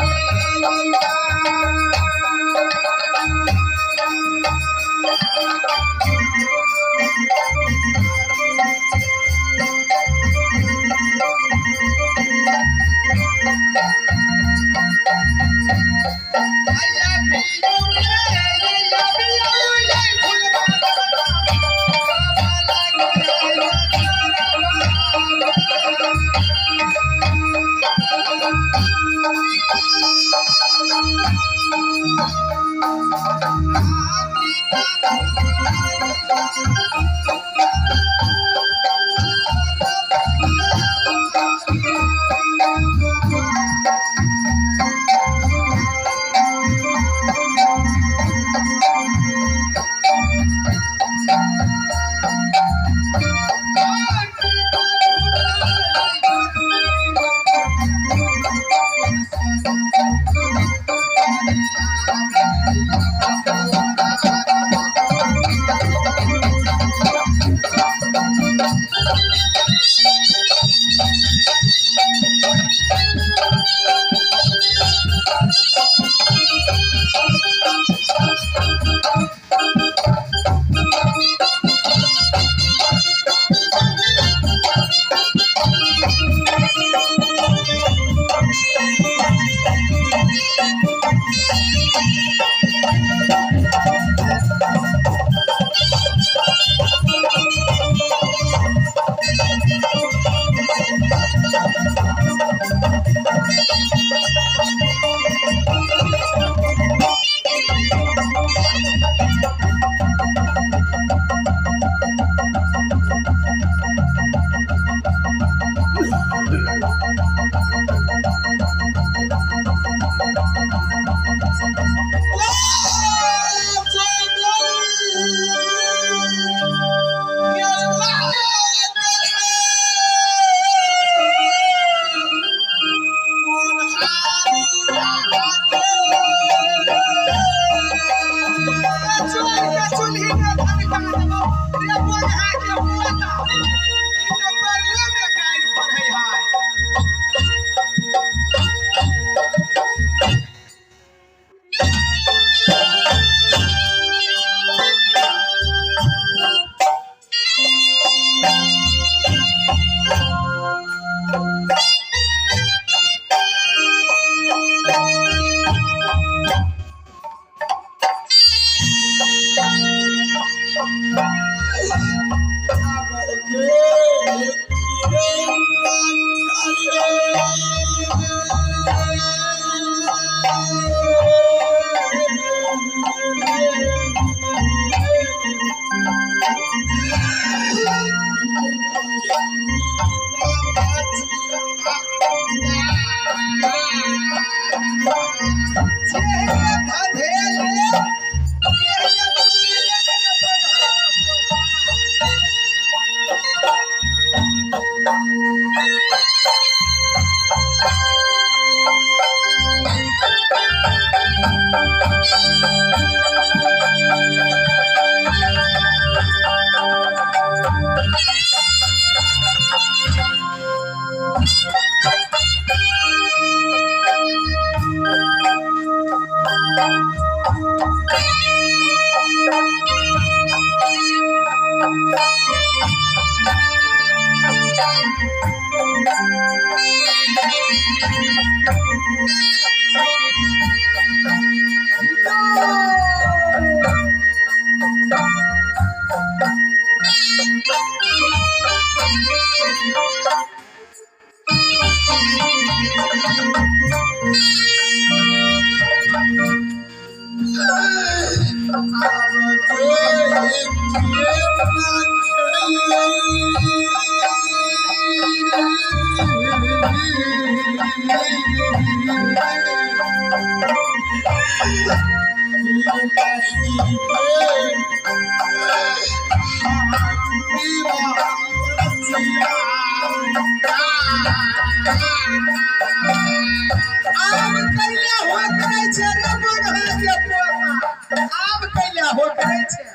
करे छे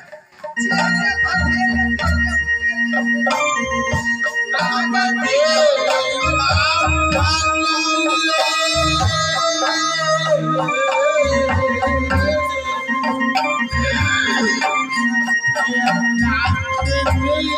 जीने धधेले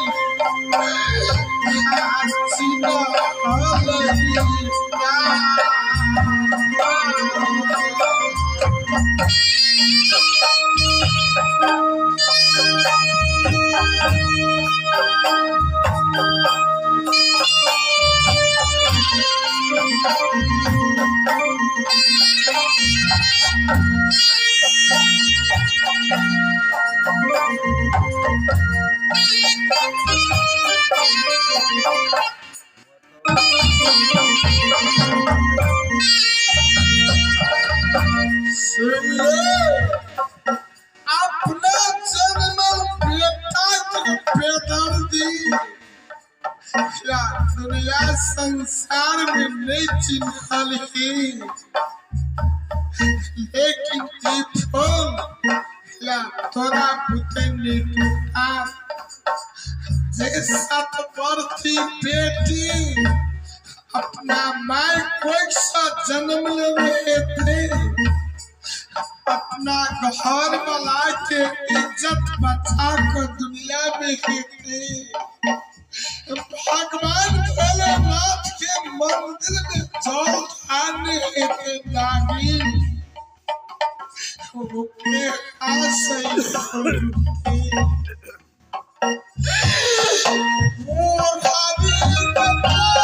अपना जन्म बेटा के बेदर्दी या दुनिया संसार में नहीं चिन्हल ही, लेकिन ई फोन या तोरा बुते नहीं टूटा जे सत बरती बेटी अपना माय कोई सा जन्म लेवे थे अपना घर वाला के इज्जत बचा कर दुनिया में हेते भगवान भोलेनाथ के मंदिर में जल खाने हेते लागी ओके आसे मोर भाभी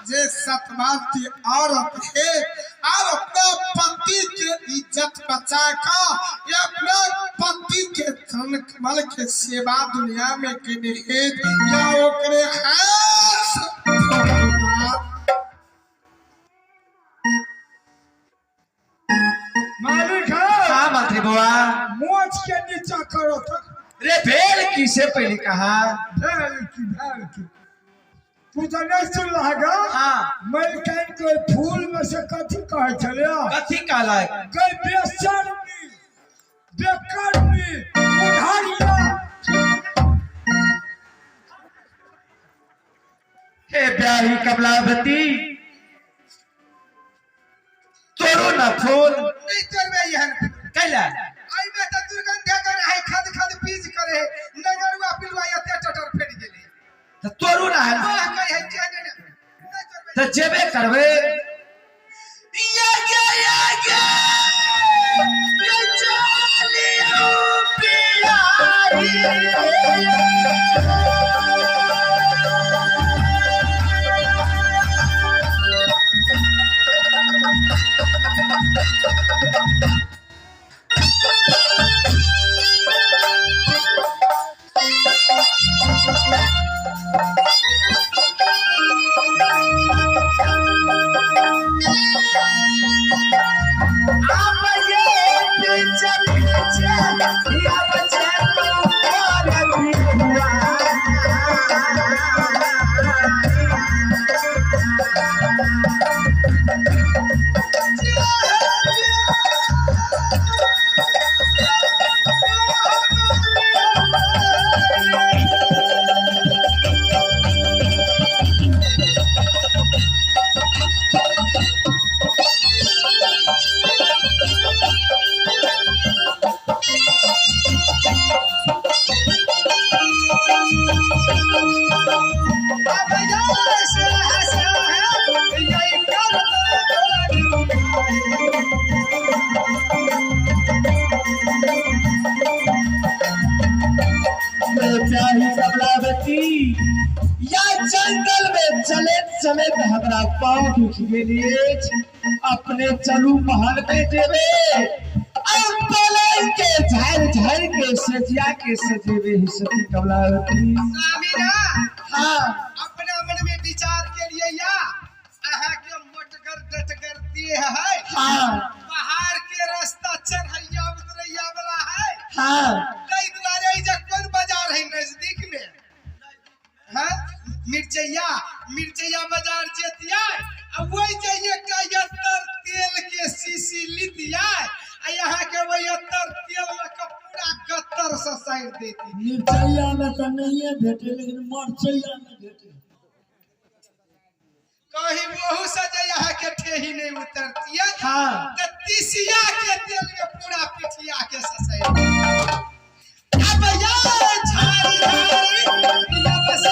सतमाती औरत है और अपने पति के इज्जत बचा कर या अपने पति के धन कमल के सेवा दुनिया में केने है या ओकरे मालिक हाँ मंत्री बुआ मोच के नीचा करो तो रे भेल किसे पहले कहा भेल की तू तो नहीं सुन लगा हाँ मलकन के फूल में से कथी कहे चले कथी कहला कई बेशर्मी बेकर्मी उधारिया हे ब्याही कमलावती तोरो ना फूल नहीं चलबे यहन कैला आई में त दुर्गंधा कर है खद खद पीज करे नगरवा पिलवा एते टटर फेट गेले तो तोरो ना है कह है जाने ना तो जेबे करबे या ये चलियो पियारी समय में हमरा पाँव दुख गेलिए अपने चलू महल में जेबे अब पलंग के झाड़ के सजिया के सजेबे ही सती कमलावती स्वामीना हाँ अपना मन में विचार के लिए या आहा के मोटगर डटगर दिए है हाँ पहाड़ के रास्ता चढ़ैया उतरैया वाला है हाँ कई द्वारे जे कौन बाजार है नजदीक में हाँ मिर्चैया बाजार जेतिया अब वही जाइए का यत्तर तेल के शीशी लितिया आ यहाँ के वही यत्तर तेल का पूरा गत्तर से साइड देती मिर्चैया में तो नहीं भेटे लेकिन मरचैया में भेटे कहीं बहु से जे यहाँ के ठेही नहीं उतरती है हाँ तो तीसिया के तेल में पूरा पिठिया के से साइड अब या झाड़ी झाड़ी या बस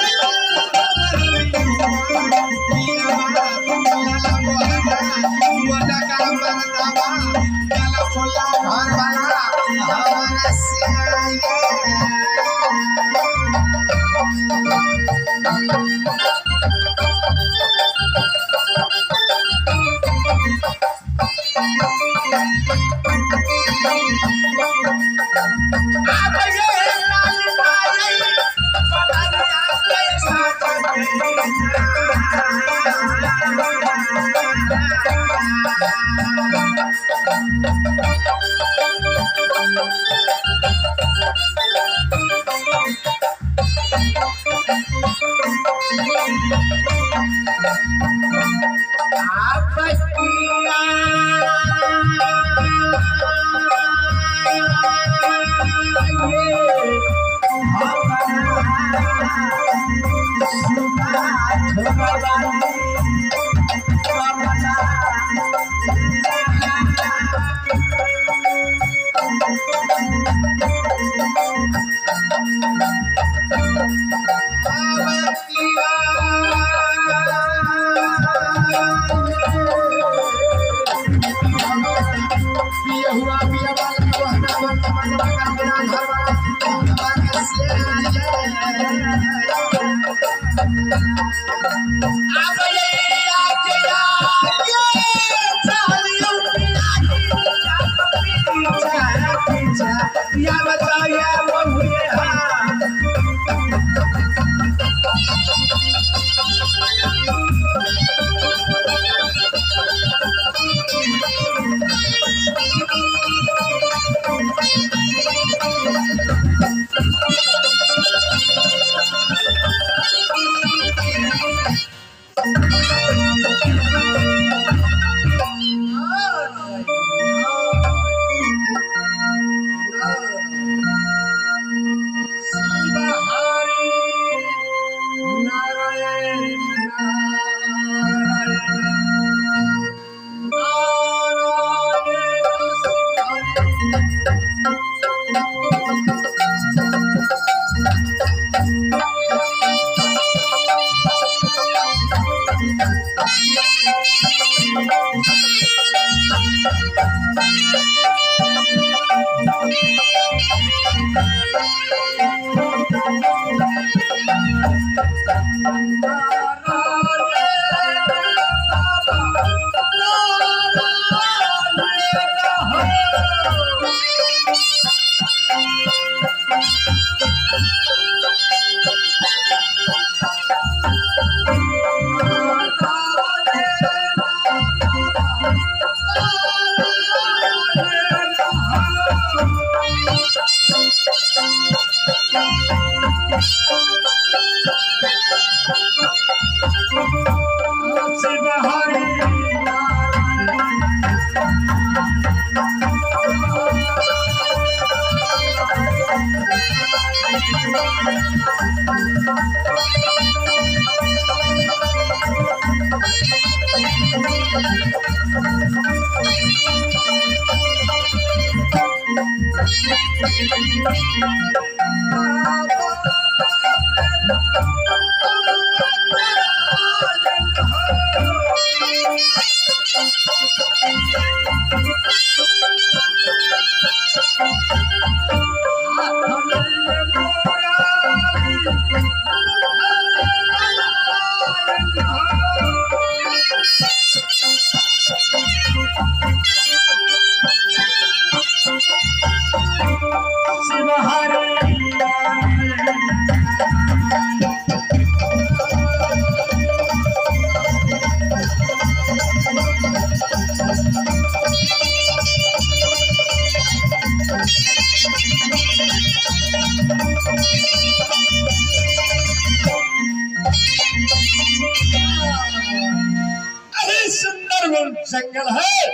जंगल है,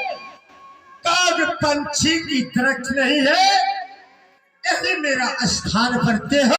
काग पंछी की दरख्त नहीं है। यही मेरा स्थान पर देह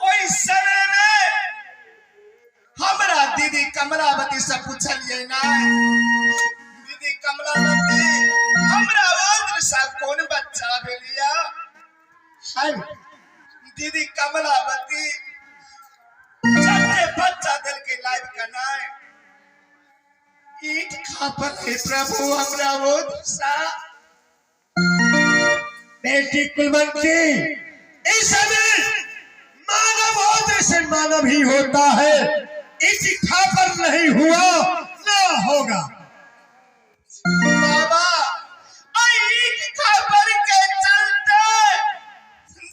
ओई समय में हमरा दीदी कमलावती से पूछलिए ना, दीदी कमलावती हमरा आदर सा कौन बच्चा भेलिया? दीदी कमलावती जब बच्चा दिल के लाइव करना है, ईट खापर है प्रभु हमरा वो सा। बेटी कुलवंती, इस समय मानव होने से मानव ही होता है, इस खापर नहीं हुआ ना होगा। बाबा ईट खापर के चलते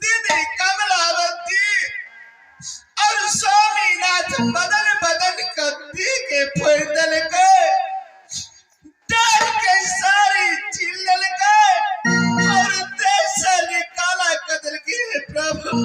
दीदी कमलावती और स्वामीनाथ बदन बदन कद्दी के फैदल के डर के सारी चिल्लल के और देश से निकाला कदल के प्रभु।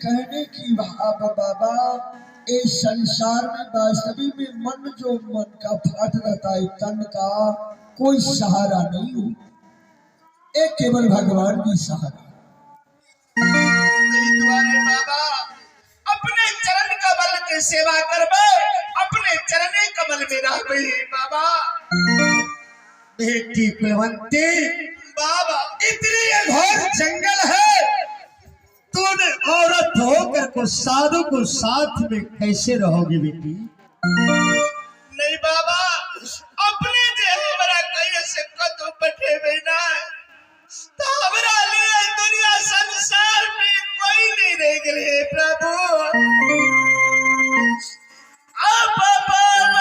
कहने की भाव बाबा, इस संसार में वास्तविक में मन जो मन का फाट रहता है, तन का कोई सहारा नहीं हो, एक केवल भगवान की सहारा। द्वारे बाबा अपने चरण कमल के सेवा करबे, अपने चरणे कमल में रहबे बाबा। बेटी कुलवंती, बाबा इतनी घोर जंगल है, तूने औरत होकर को साधु को साथ में कैसे रहोगे बेटी? नहीं बाबा, अपने देह हमरा कहीं से कतो बैठे बिना तो हमरा लिए दुनिया संसार में कोई नहीं रह गए प्रभु। अब बाबा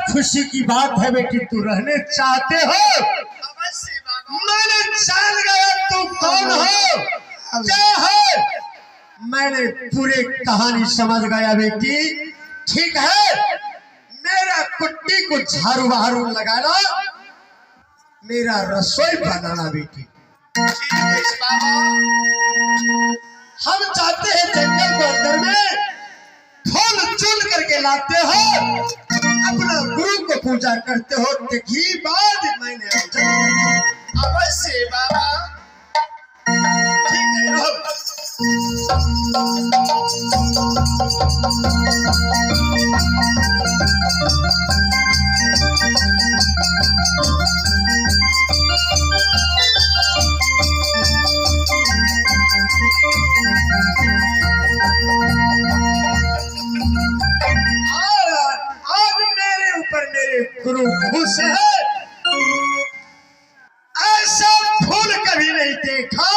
खुशी की बात है बेटी, तू रहने चाहते हो। मैंने जान गया तू कौन हो, क्या है। मैंने पूरी कहानी समझ गया बेटी। ठीक है, मेरा कुट्टी को झाड़ू बहारू लगाना, मेरा रसोई बनाना बेटी। हम चाहते हैं जंगल के अंदर में फूल चुन करके लाते हो, अपना गुरु को पूजा करते हो, देखी बात मैंने अवश्य बाबा। ठीक है रहो। गुरु खुश है, ऐसा फूल कभी नहीं देखा।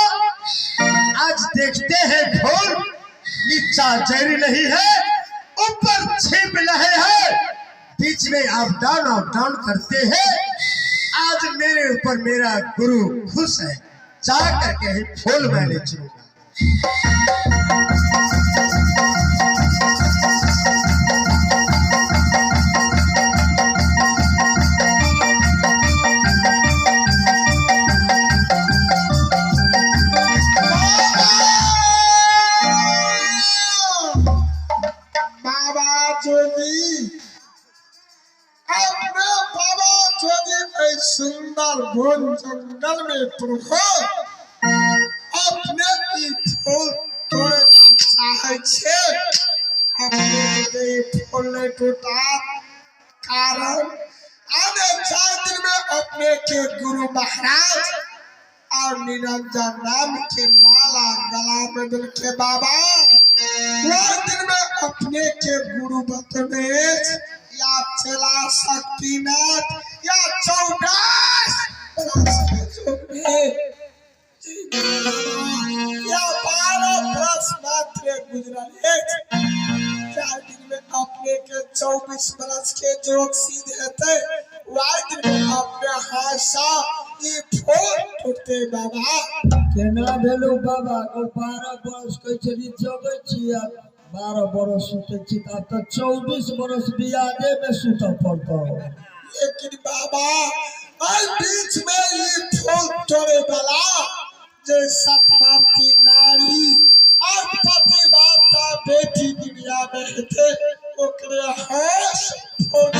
आज देखते हैं फूल नीचा जरी नहीं है, ऊपर छिप रहे हैं, बीच में आप डाउन करते हैं। आज मेरे ऊपर मेरा गुरु खुश है, जा करके ही फूल मैंने चुना। सुंदर वन जंगल में प्रभु अपने ई फूल तोड़े चाहे छे, अपने ई फूल नहीं टूटा कारण आने 4 दिन में अपने के गुरु महाराज और निरंजन नाम के माला गला में दिल के बाबा, वो दिन में अपने के गुरु बतनेश या चला शक्तिनाथ या 14 या 12 बरस मात्र गुजरले। 4 दिन में अपने के 24 बरस के जोग सीधे थे, वही दिन में अपने हासा ये फूल टूटते बाबा। केना भेलो बाबा को 12 बरस के चली जोगे छिया, 12 बरस सुते छी, अब तो 24 बरस बियादे में सुत पड़तो। लेकिन बाबा हर बीच में ये फूल तोड़े वाला जे सतमाती नारी और पतिव्रता बेटी दुनिया में थे, ओकरे होश फूल।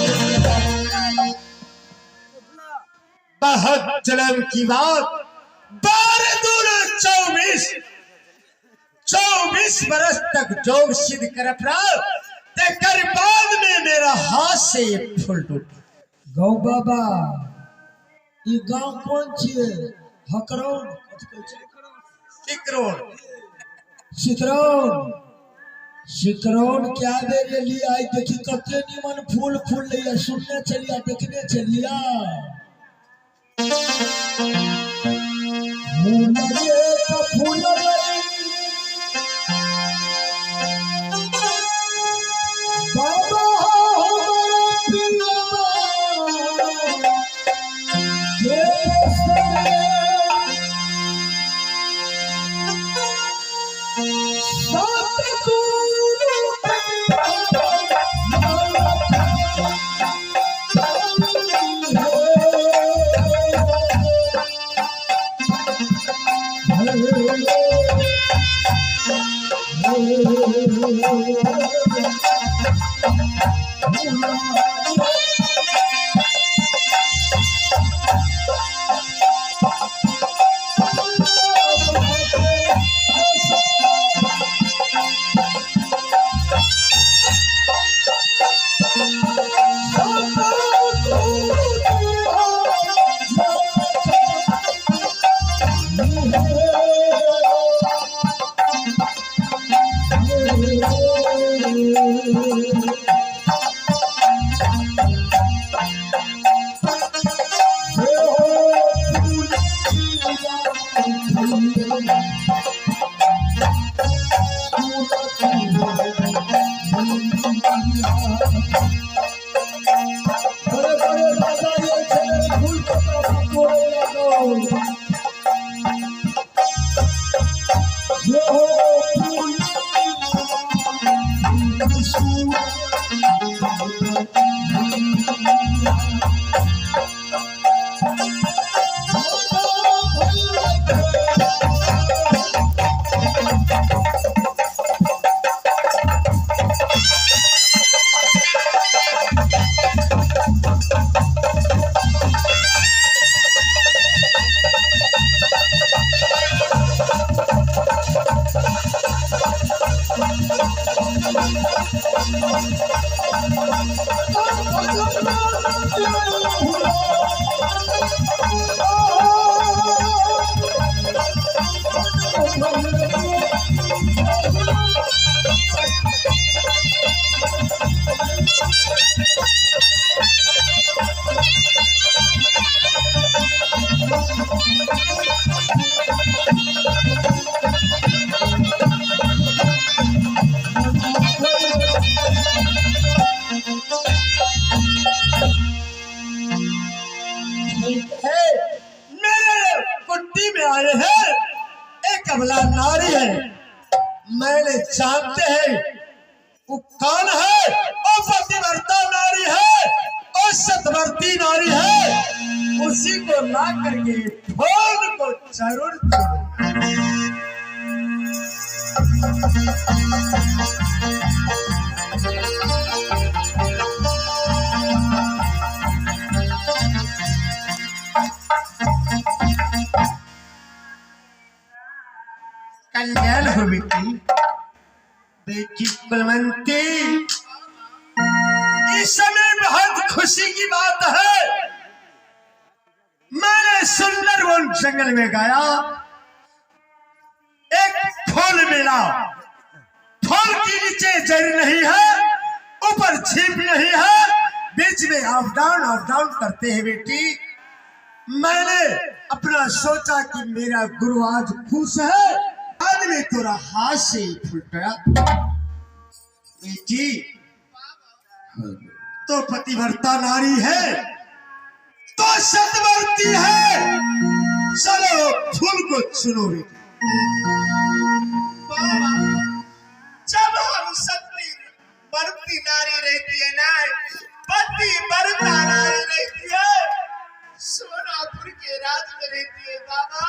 बहुत जन्म की बात, 12 दूना 24 बरस तक जोग सिद्ध कर तेकर बाद में मेरा हाथ से ये फूल टूट। गौ बाबा ई गांव कौन छिए? हकरौन सिकरौन क्या बेरे लिया आई देखी कते निमन फूल फूल लिया, सुनने चलिया देखने चलिया। फूल बाबा Oh, बड़े बड़े राजा ये थे फूल पत्ता तोड़े लगो जो फूल है मेरे कुट्टी में आए हैं एक अबला नारी है मैंने जानते हैं वो कौन है वो पतिव्रता नारी है और सतवर्ती नारी है उसी को ला करके फोन को जरूर करो। कल्याण हो बेटी बेटी कुलवंती इस समय बहुत खुशी की बात है मैंने सुंदरवन जंगल में गया एक फूल मिला फूल के नीचे जड़ नहीं है ऊपर झीप नहीं है बीच में अप डाउन करते हैं बेटी मैंने अपना सोचा कि मेरा गुरु आज खुश है आज में तोरा हाथ से ही फूल गया बेटी तो पतिव्रता नारी है तो सतवर्ती है चलो फूल को सुनो बेटी बाबा जब हम सती बढ़ती नारी रहती है ना पति बढ़ता नारी रहती है सोनापुर के राज में रहती है बाबा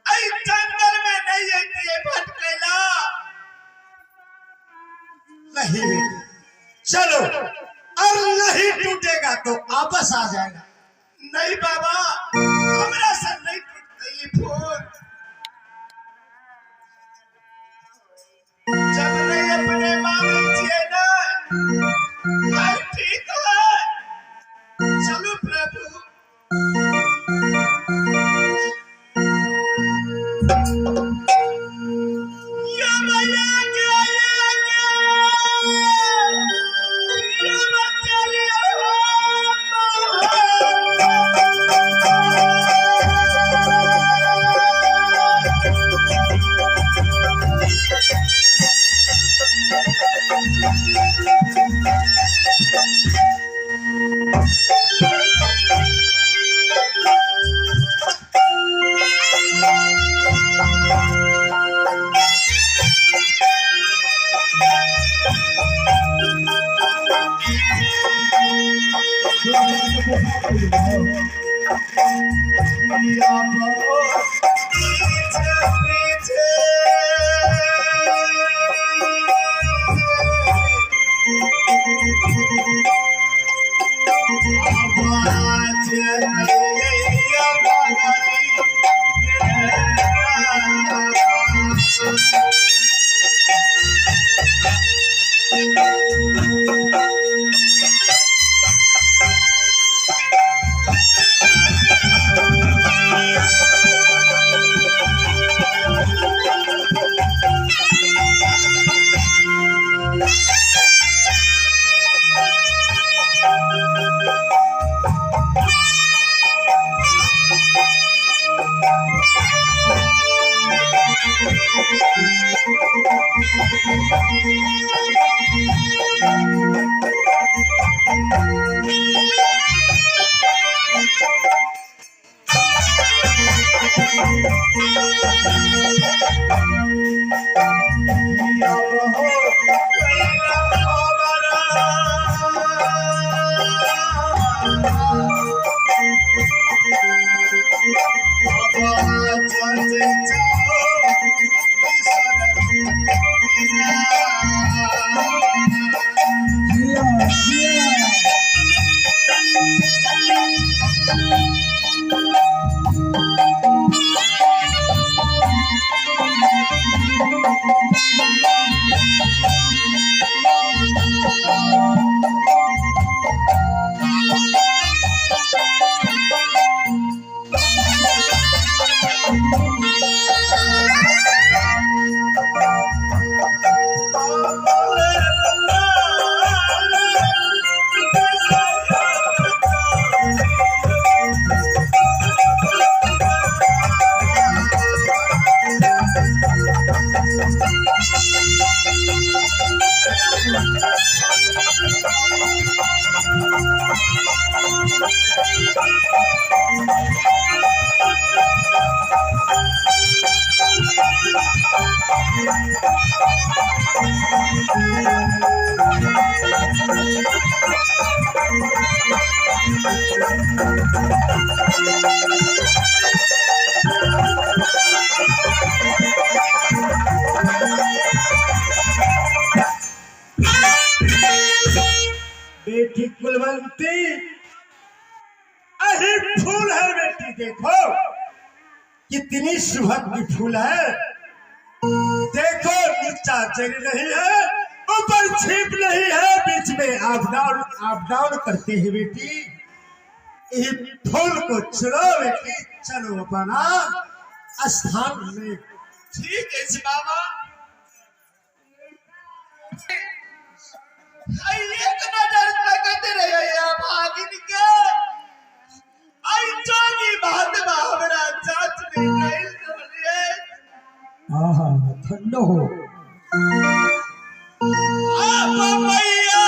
आई जंगल में नहीं रहती है भटकेला नहीं बेटी चलो और नहीं टूटेगा तो आपस आ जाएगा नहीं बाबा हमरा से नहीं टूटती ये फूल जब नहीं अपने मांगे छिए ना हर ठीक है चलो प्रभु या मैया के या बच्चा पीछे बेटी कुलवंती, अही फूल है बेटी, देखो कितनी सुहागनी फूल है। देखो नीचा जग नहीं है, ऊपर छिप नहीं है, बीच में आप डाउन करते हैं बेटी। इस फूल को चुनो बेटी, चलो अपना स्थान में। ठीक है जी बाबा। एक नजर तकते रहे या भागिन के, आई जोगी बात हमरा जांच में नहीं बोलिए। आहा ठंडो हो। आप मैया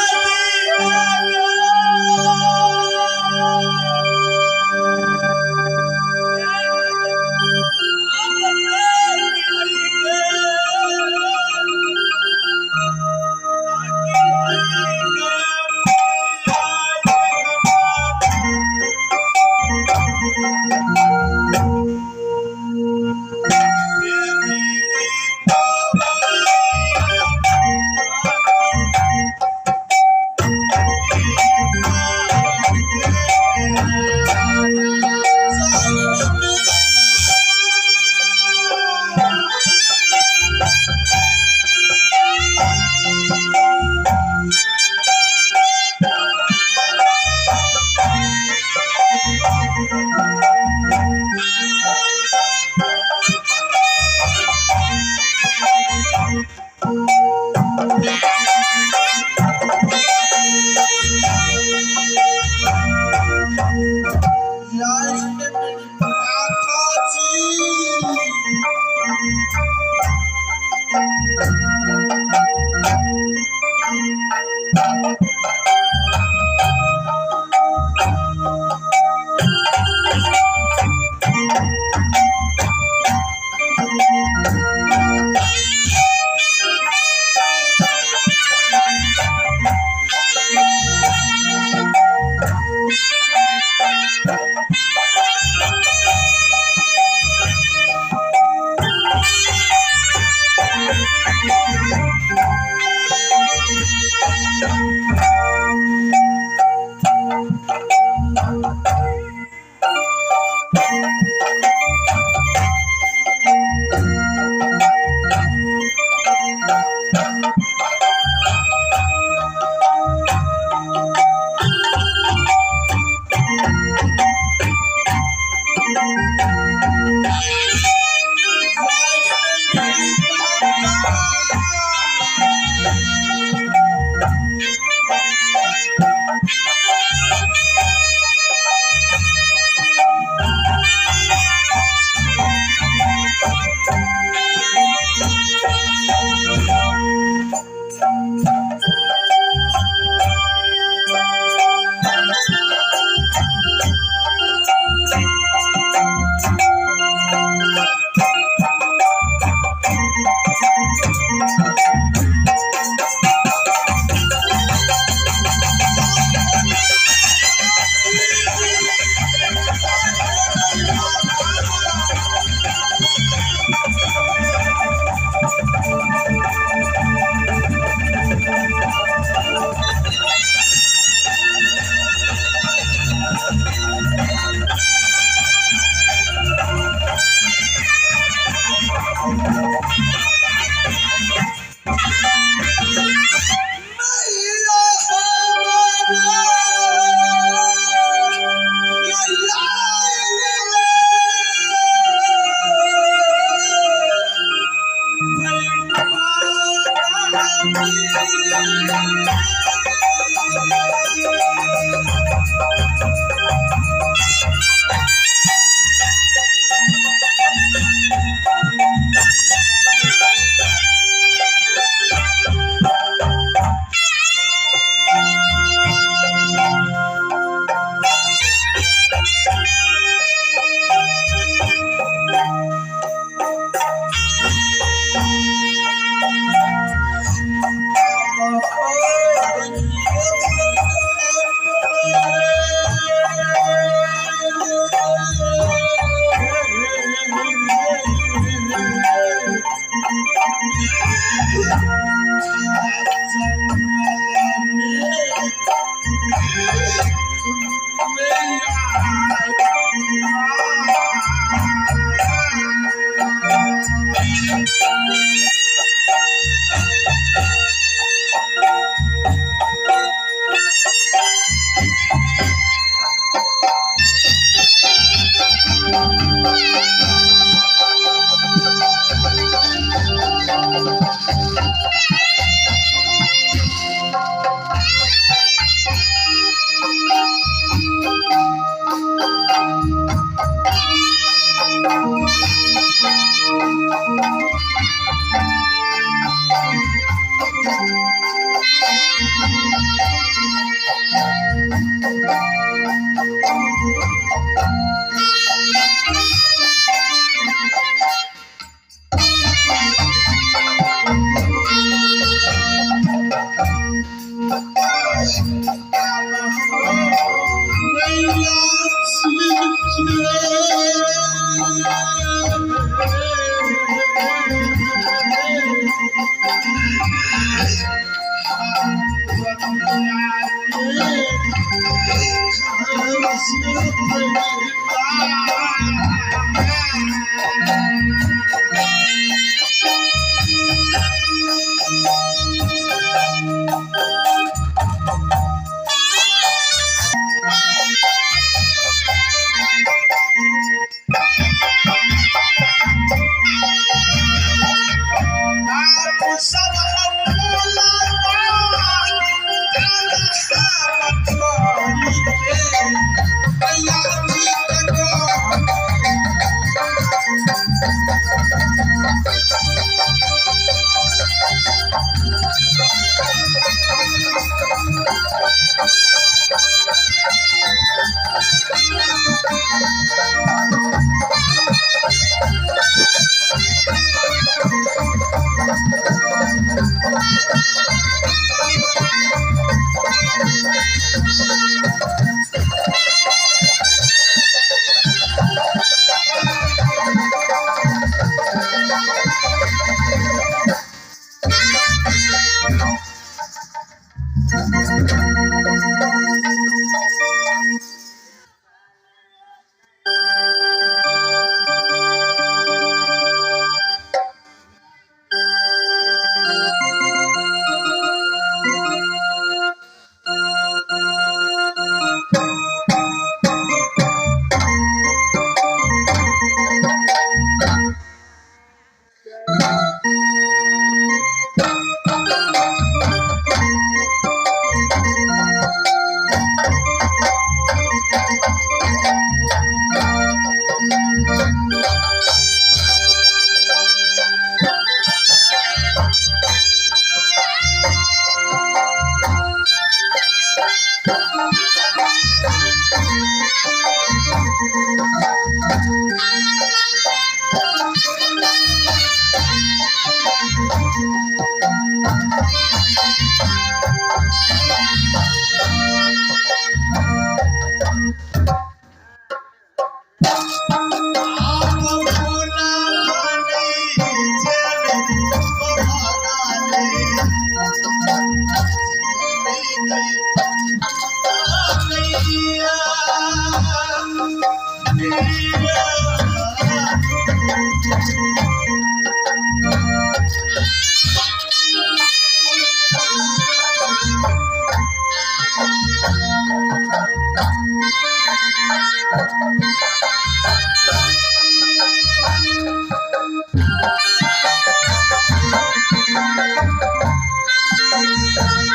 Thank you.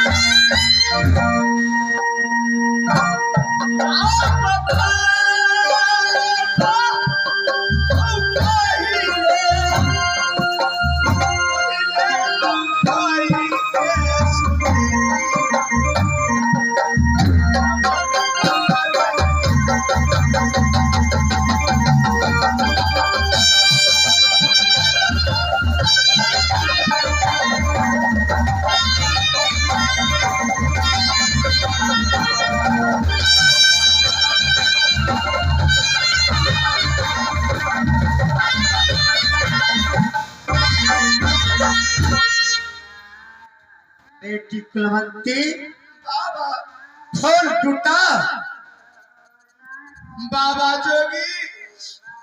कुलवंती बाबा फूल टूटा। बाबा जोगी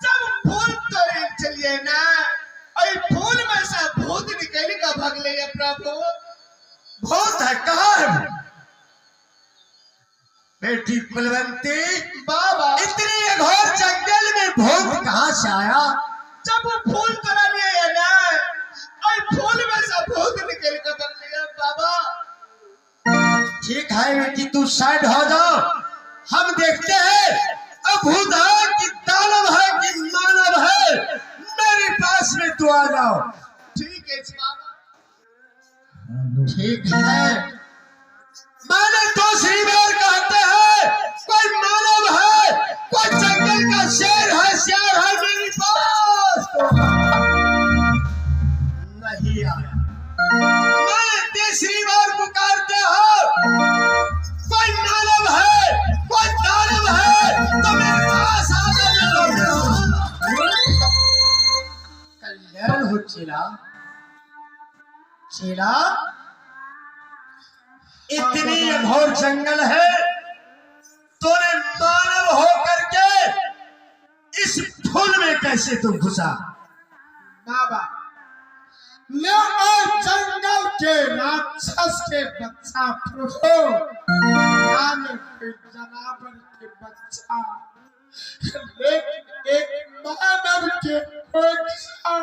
जब फूल तोड़े चलिए ना और फूल में से भूत निकल का भाग ले प्रभु। भूत है कहाँ है? बेटी कुलवंती बाबा इतनी घोर जंगल में भूत कहाँ से आया? जब वो फूल तोड़ा लिए ना और फूल में से भूत निकल का भाग लिया बाबा। ठीक है बेटी तू साइड हो जाओ, हम देखते हैं अब भूत है कि दानव है कि मानव है। मेरे पास में तू आ जाओ। ठीक है बाबा। ठीक है, मैंने दूसरी बार कहते हैं कोई मानव है कोई जंगल का शेर है शेर है मेरे पास तो नहीं आया। मैंने तीसरी बार पुकारते हो कोई मानव है कोई दानव है तो मेरे पास आ जाओ। कल्याण हो चेला। चेला इतनी घोर जंगल है, तूने मानव होकर के इस फूल में कैसे तू घुसा? बाबा मैं जंगल के राक्षस के बच्चा प्रभु जनावर के बच्चा, लेकिन एक मानव के बच्चा,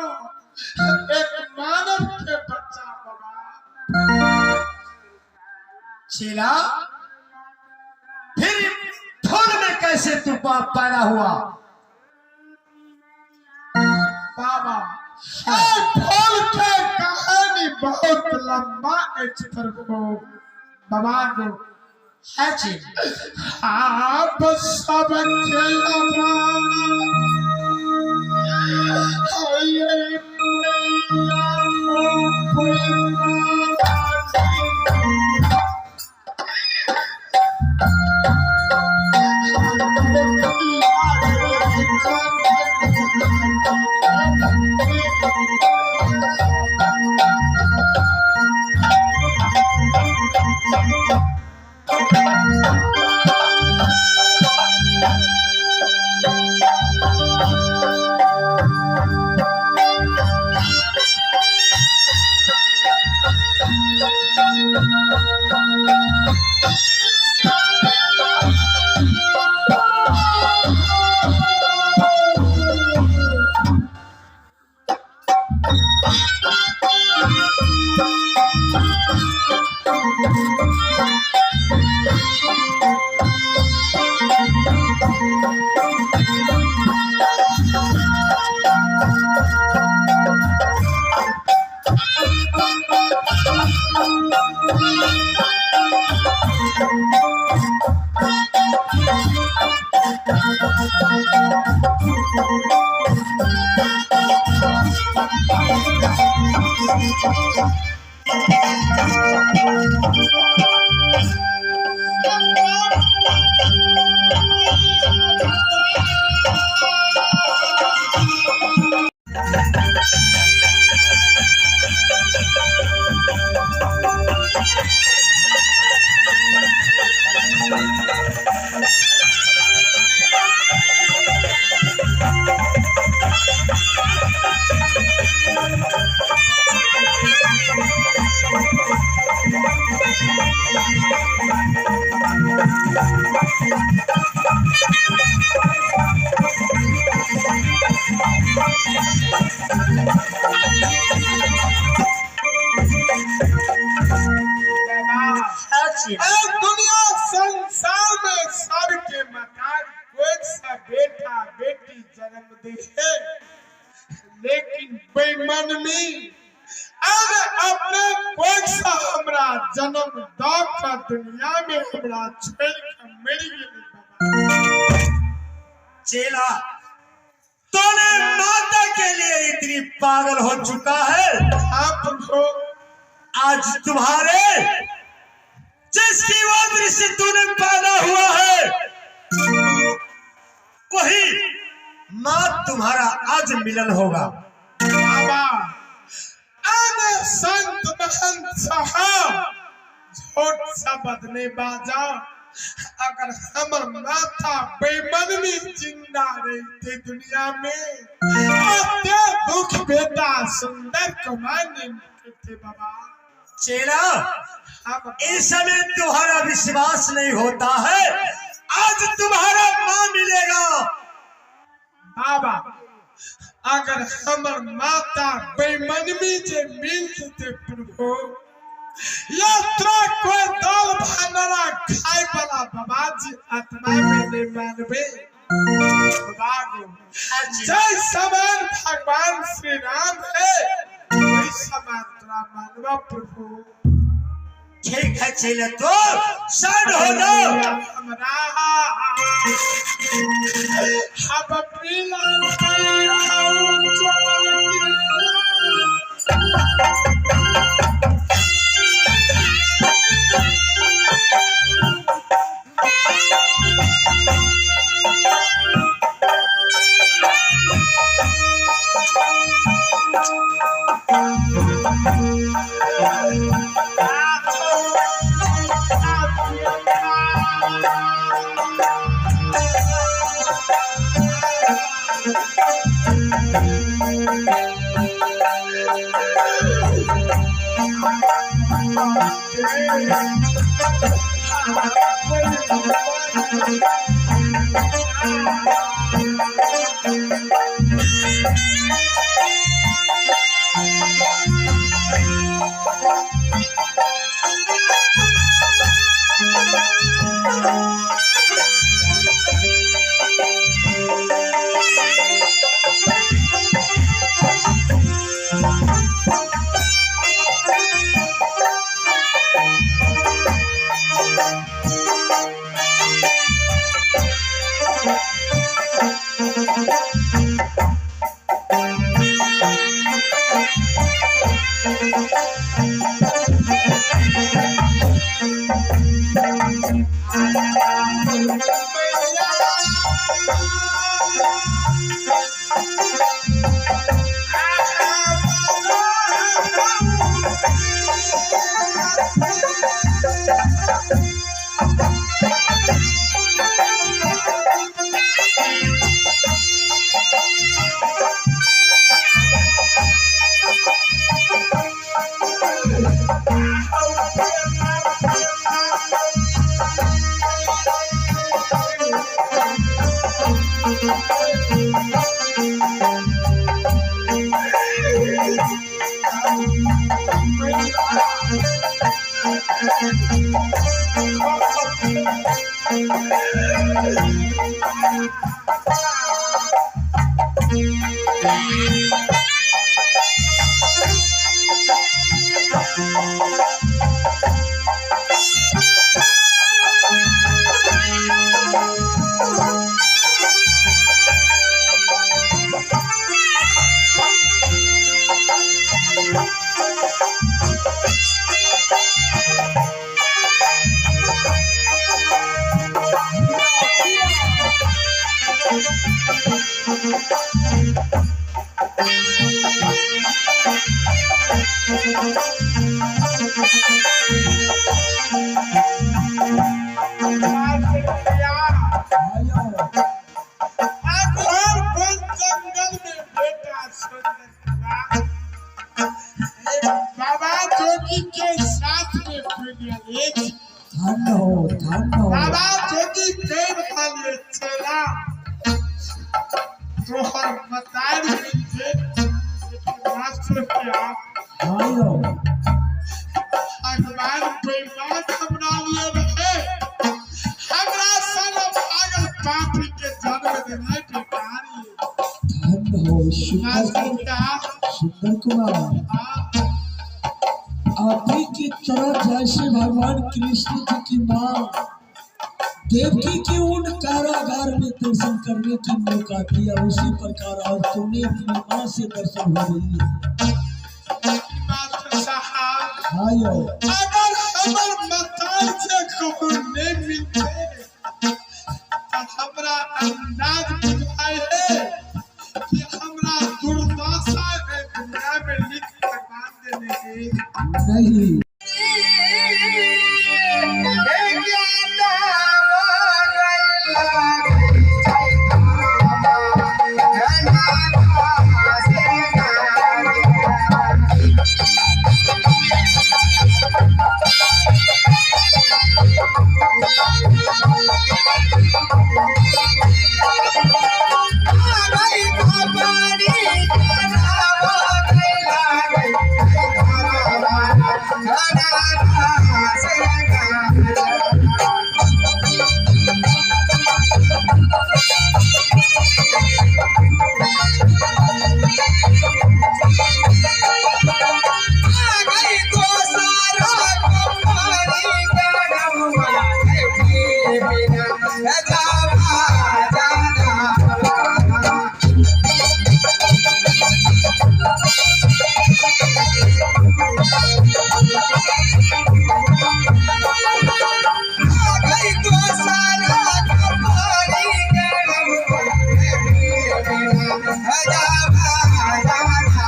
एक मानव के बच्चा बाबा। चेला फिर फूल में कैसे तू पैदा हुआ? बाबा फूल के कहानी बहुत लंबा है प्रभु बाबा को है चेला। हाँ बस सब दुनिया संसार में सबके मकान कोई सा बेटा बेटी जन्म दे है, लेकिन बेमन में अगर अपने कोई सा हमरा जन्म दाखा दुनिया में हमरा छोड़ के मरी गई। चेला तूने माता के लिए इतनी पागल हो चुका है। आप आज तुम्हारे जिसकी वजह से तूने पैदा हुआ है वही माँ तुम्हारा आज मिलन होगा। बाबा संत महंत साहब छोट सा बदले बाजा अगर हमर माथा बेमन में जिंदा रहते दुनिया में आते दुख बेटा सुंदर कुमार थे बाबा। चेला इस समय तुम्हारा विश्वास नहीं होता है, आज तुम्हारा माँ मिलेगा। बाबा अगर हमर माता बेमनमी जे मिलते प्रभु यात्रा कोई दाल भानरा खाए वाला बाबाजी आत्मा में नहीं मानवे जय समान भगवान श्री राम है वही समान तेरा मानवा प्रभु। ठीक है चेला तो शांत हो जाओ। अब पीला बाबा जोगी के साथ में बाबा जोगी देव वाले चला तो हर बताए थे मास्टर क्या भगवान बेईमान हमरा लिए रहे हमरा सन पागल पापी के जन्म देना बेकारी मास्टर क्या सुंदर कुमार आप ही की तरह जैसे भगवान कृष्ण जी की माँ देवकी के उन कारागार में दर्शन करने की मौका दिया, उसी प्रकार आज तुमने अपनी माँ से दर्शन हो रही है। मास्टर साहब आयो अगर हमर मताल से कहूँ नहीं मिलते तो हमरा अंदाज बुझाए है कि हमरा दुर्दशा है दुनिया में लिख भगवान देने की नहीं बिना जावा जाना गई तो सारा कपारी गरम बिना जावा जाना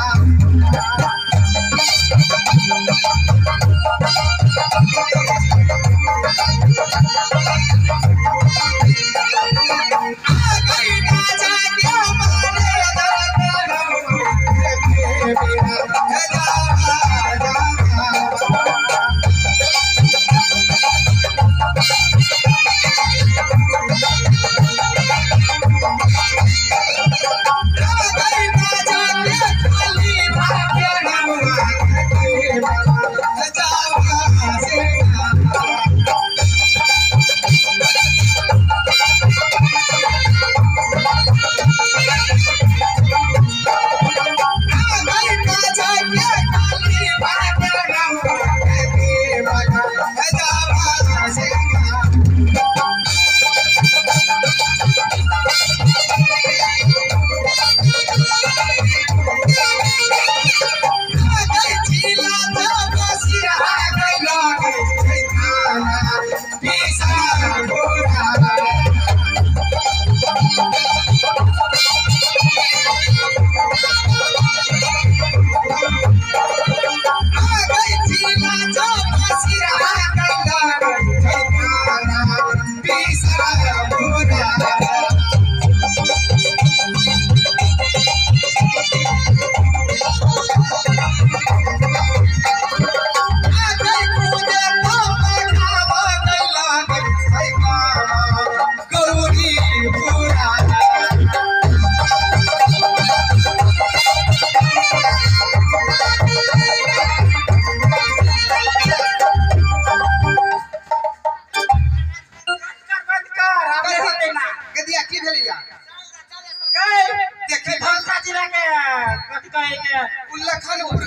लखनपुर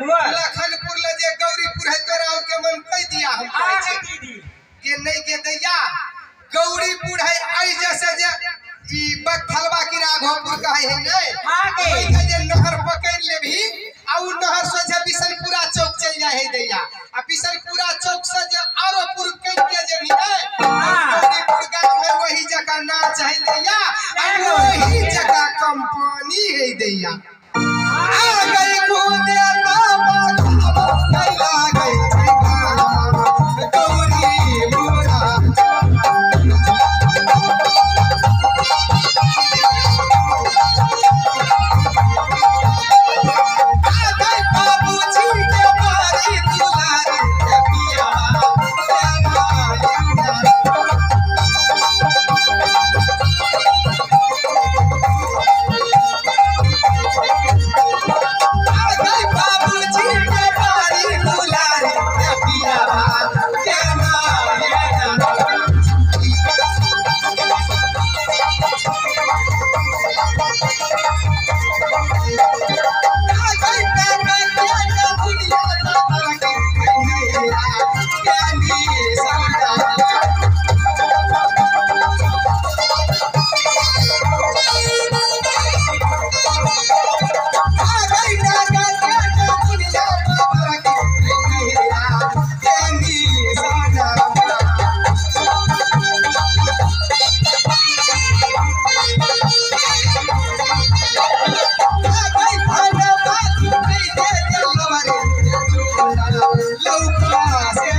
लखनपुर ले जे गौरीपुर है तोरा और के मन कह दिया हम कहै छी दीदी के नहीं के दैया गौरीपुर है आई जैसे जे ई बखलवा की राघोपुर कहे है नहीं हां के जे नहर पकड़ ले भी आ उ नहर से जे बिशनपुरा चौक चल जाए है दैया आ बिशनपुरा चौक से जे आरोपुर कट के जे भी है गौरीपुर गांव में वही जगह ना चाहे दैया आ वही जगह कंपनी है दैया आ गई कूदे बाबा कैला गई गौरी बुरा बाबूजी के बारी दुलारी पिया लौका से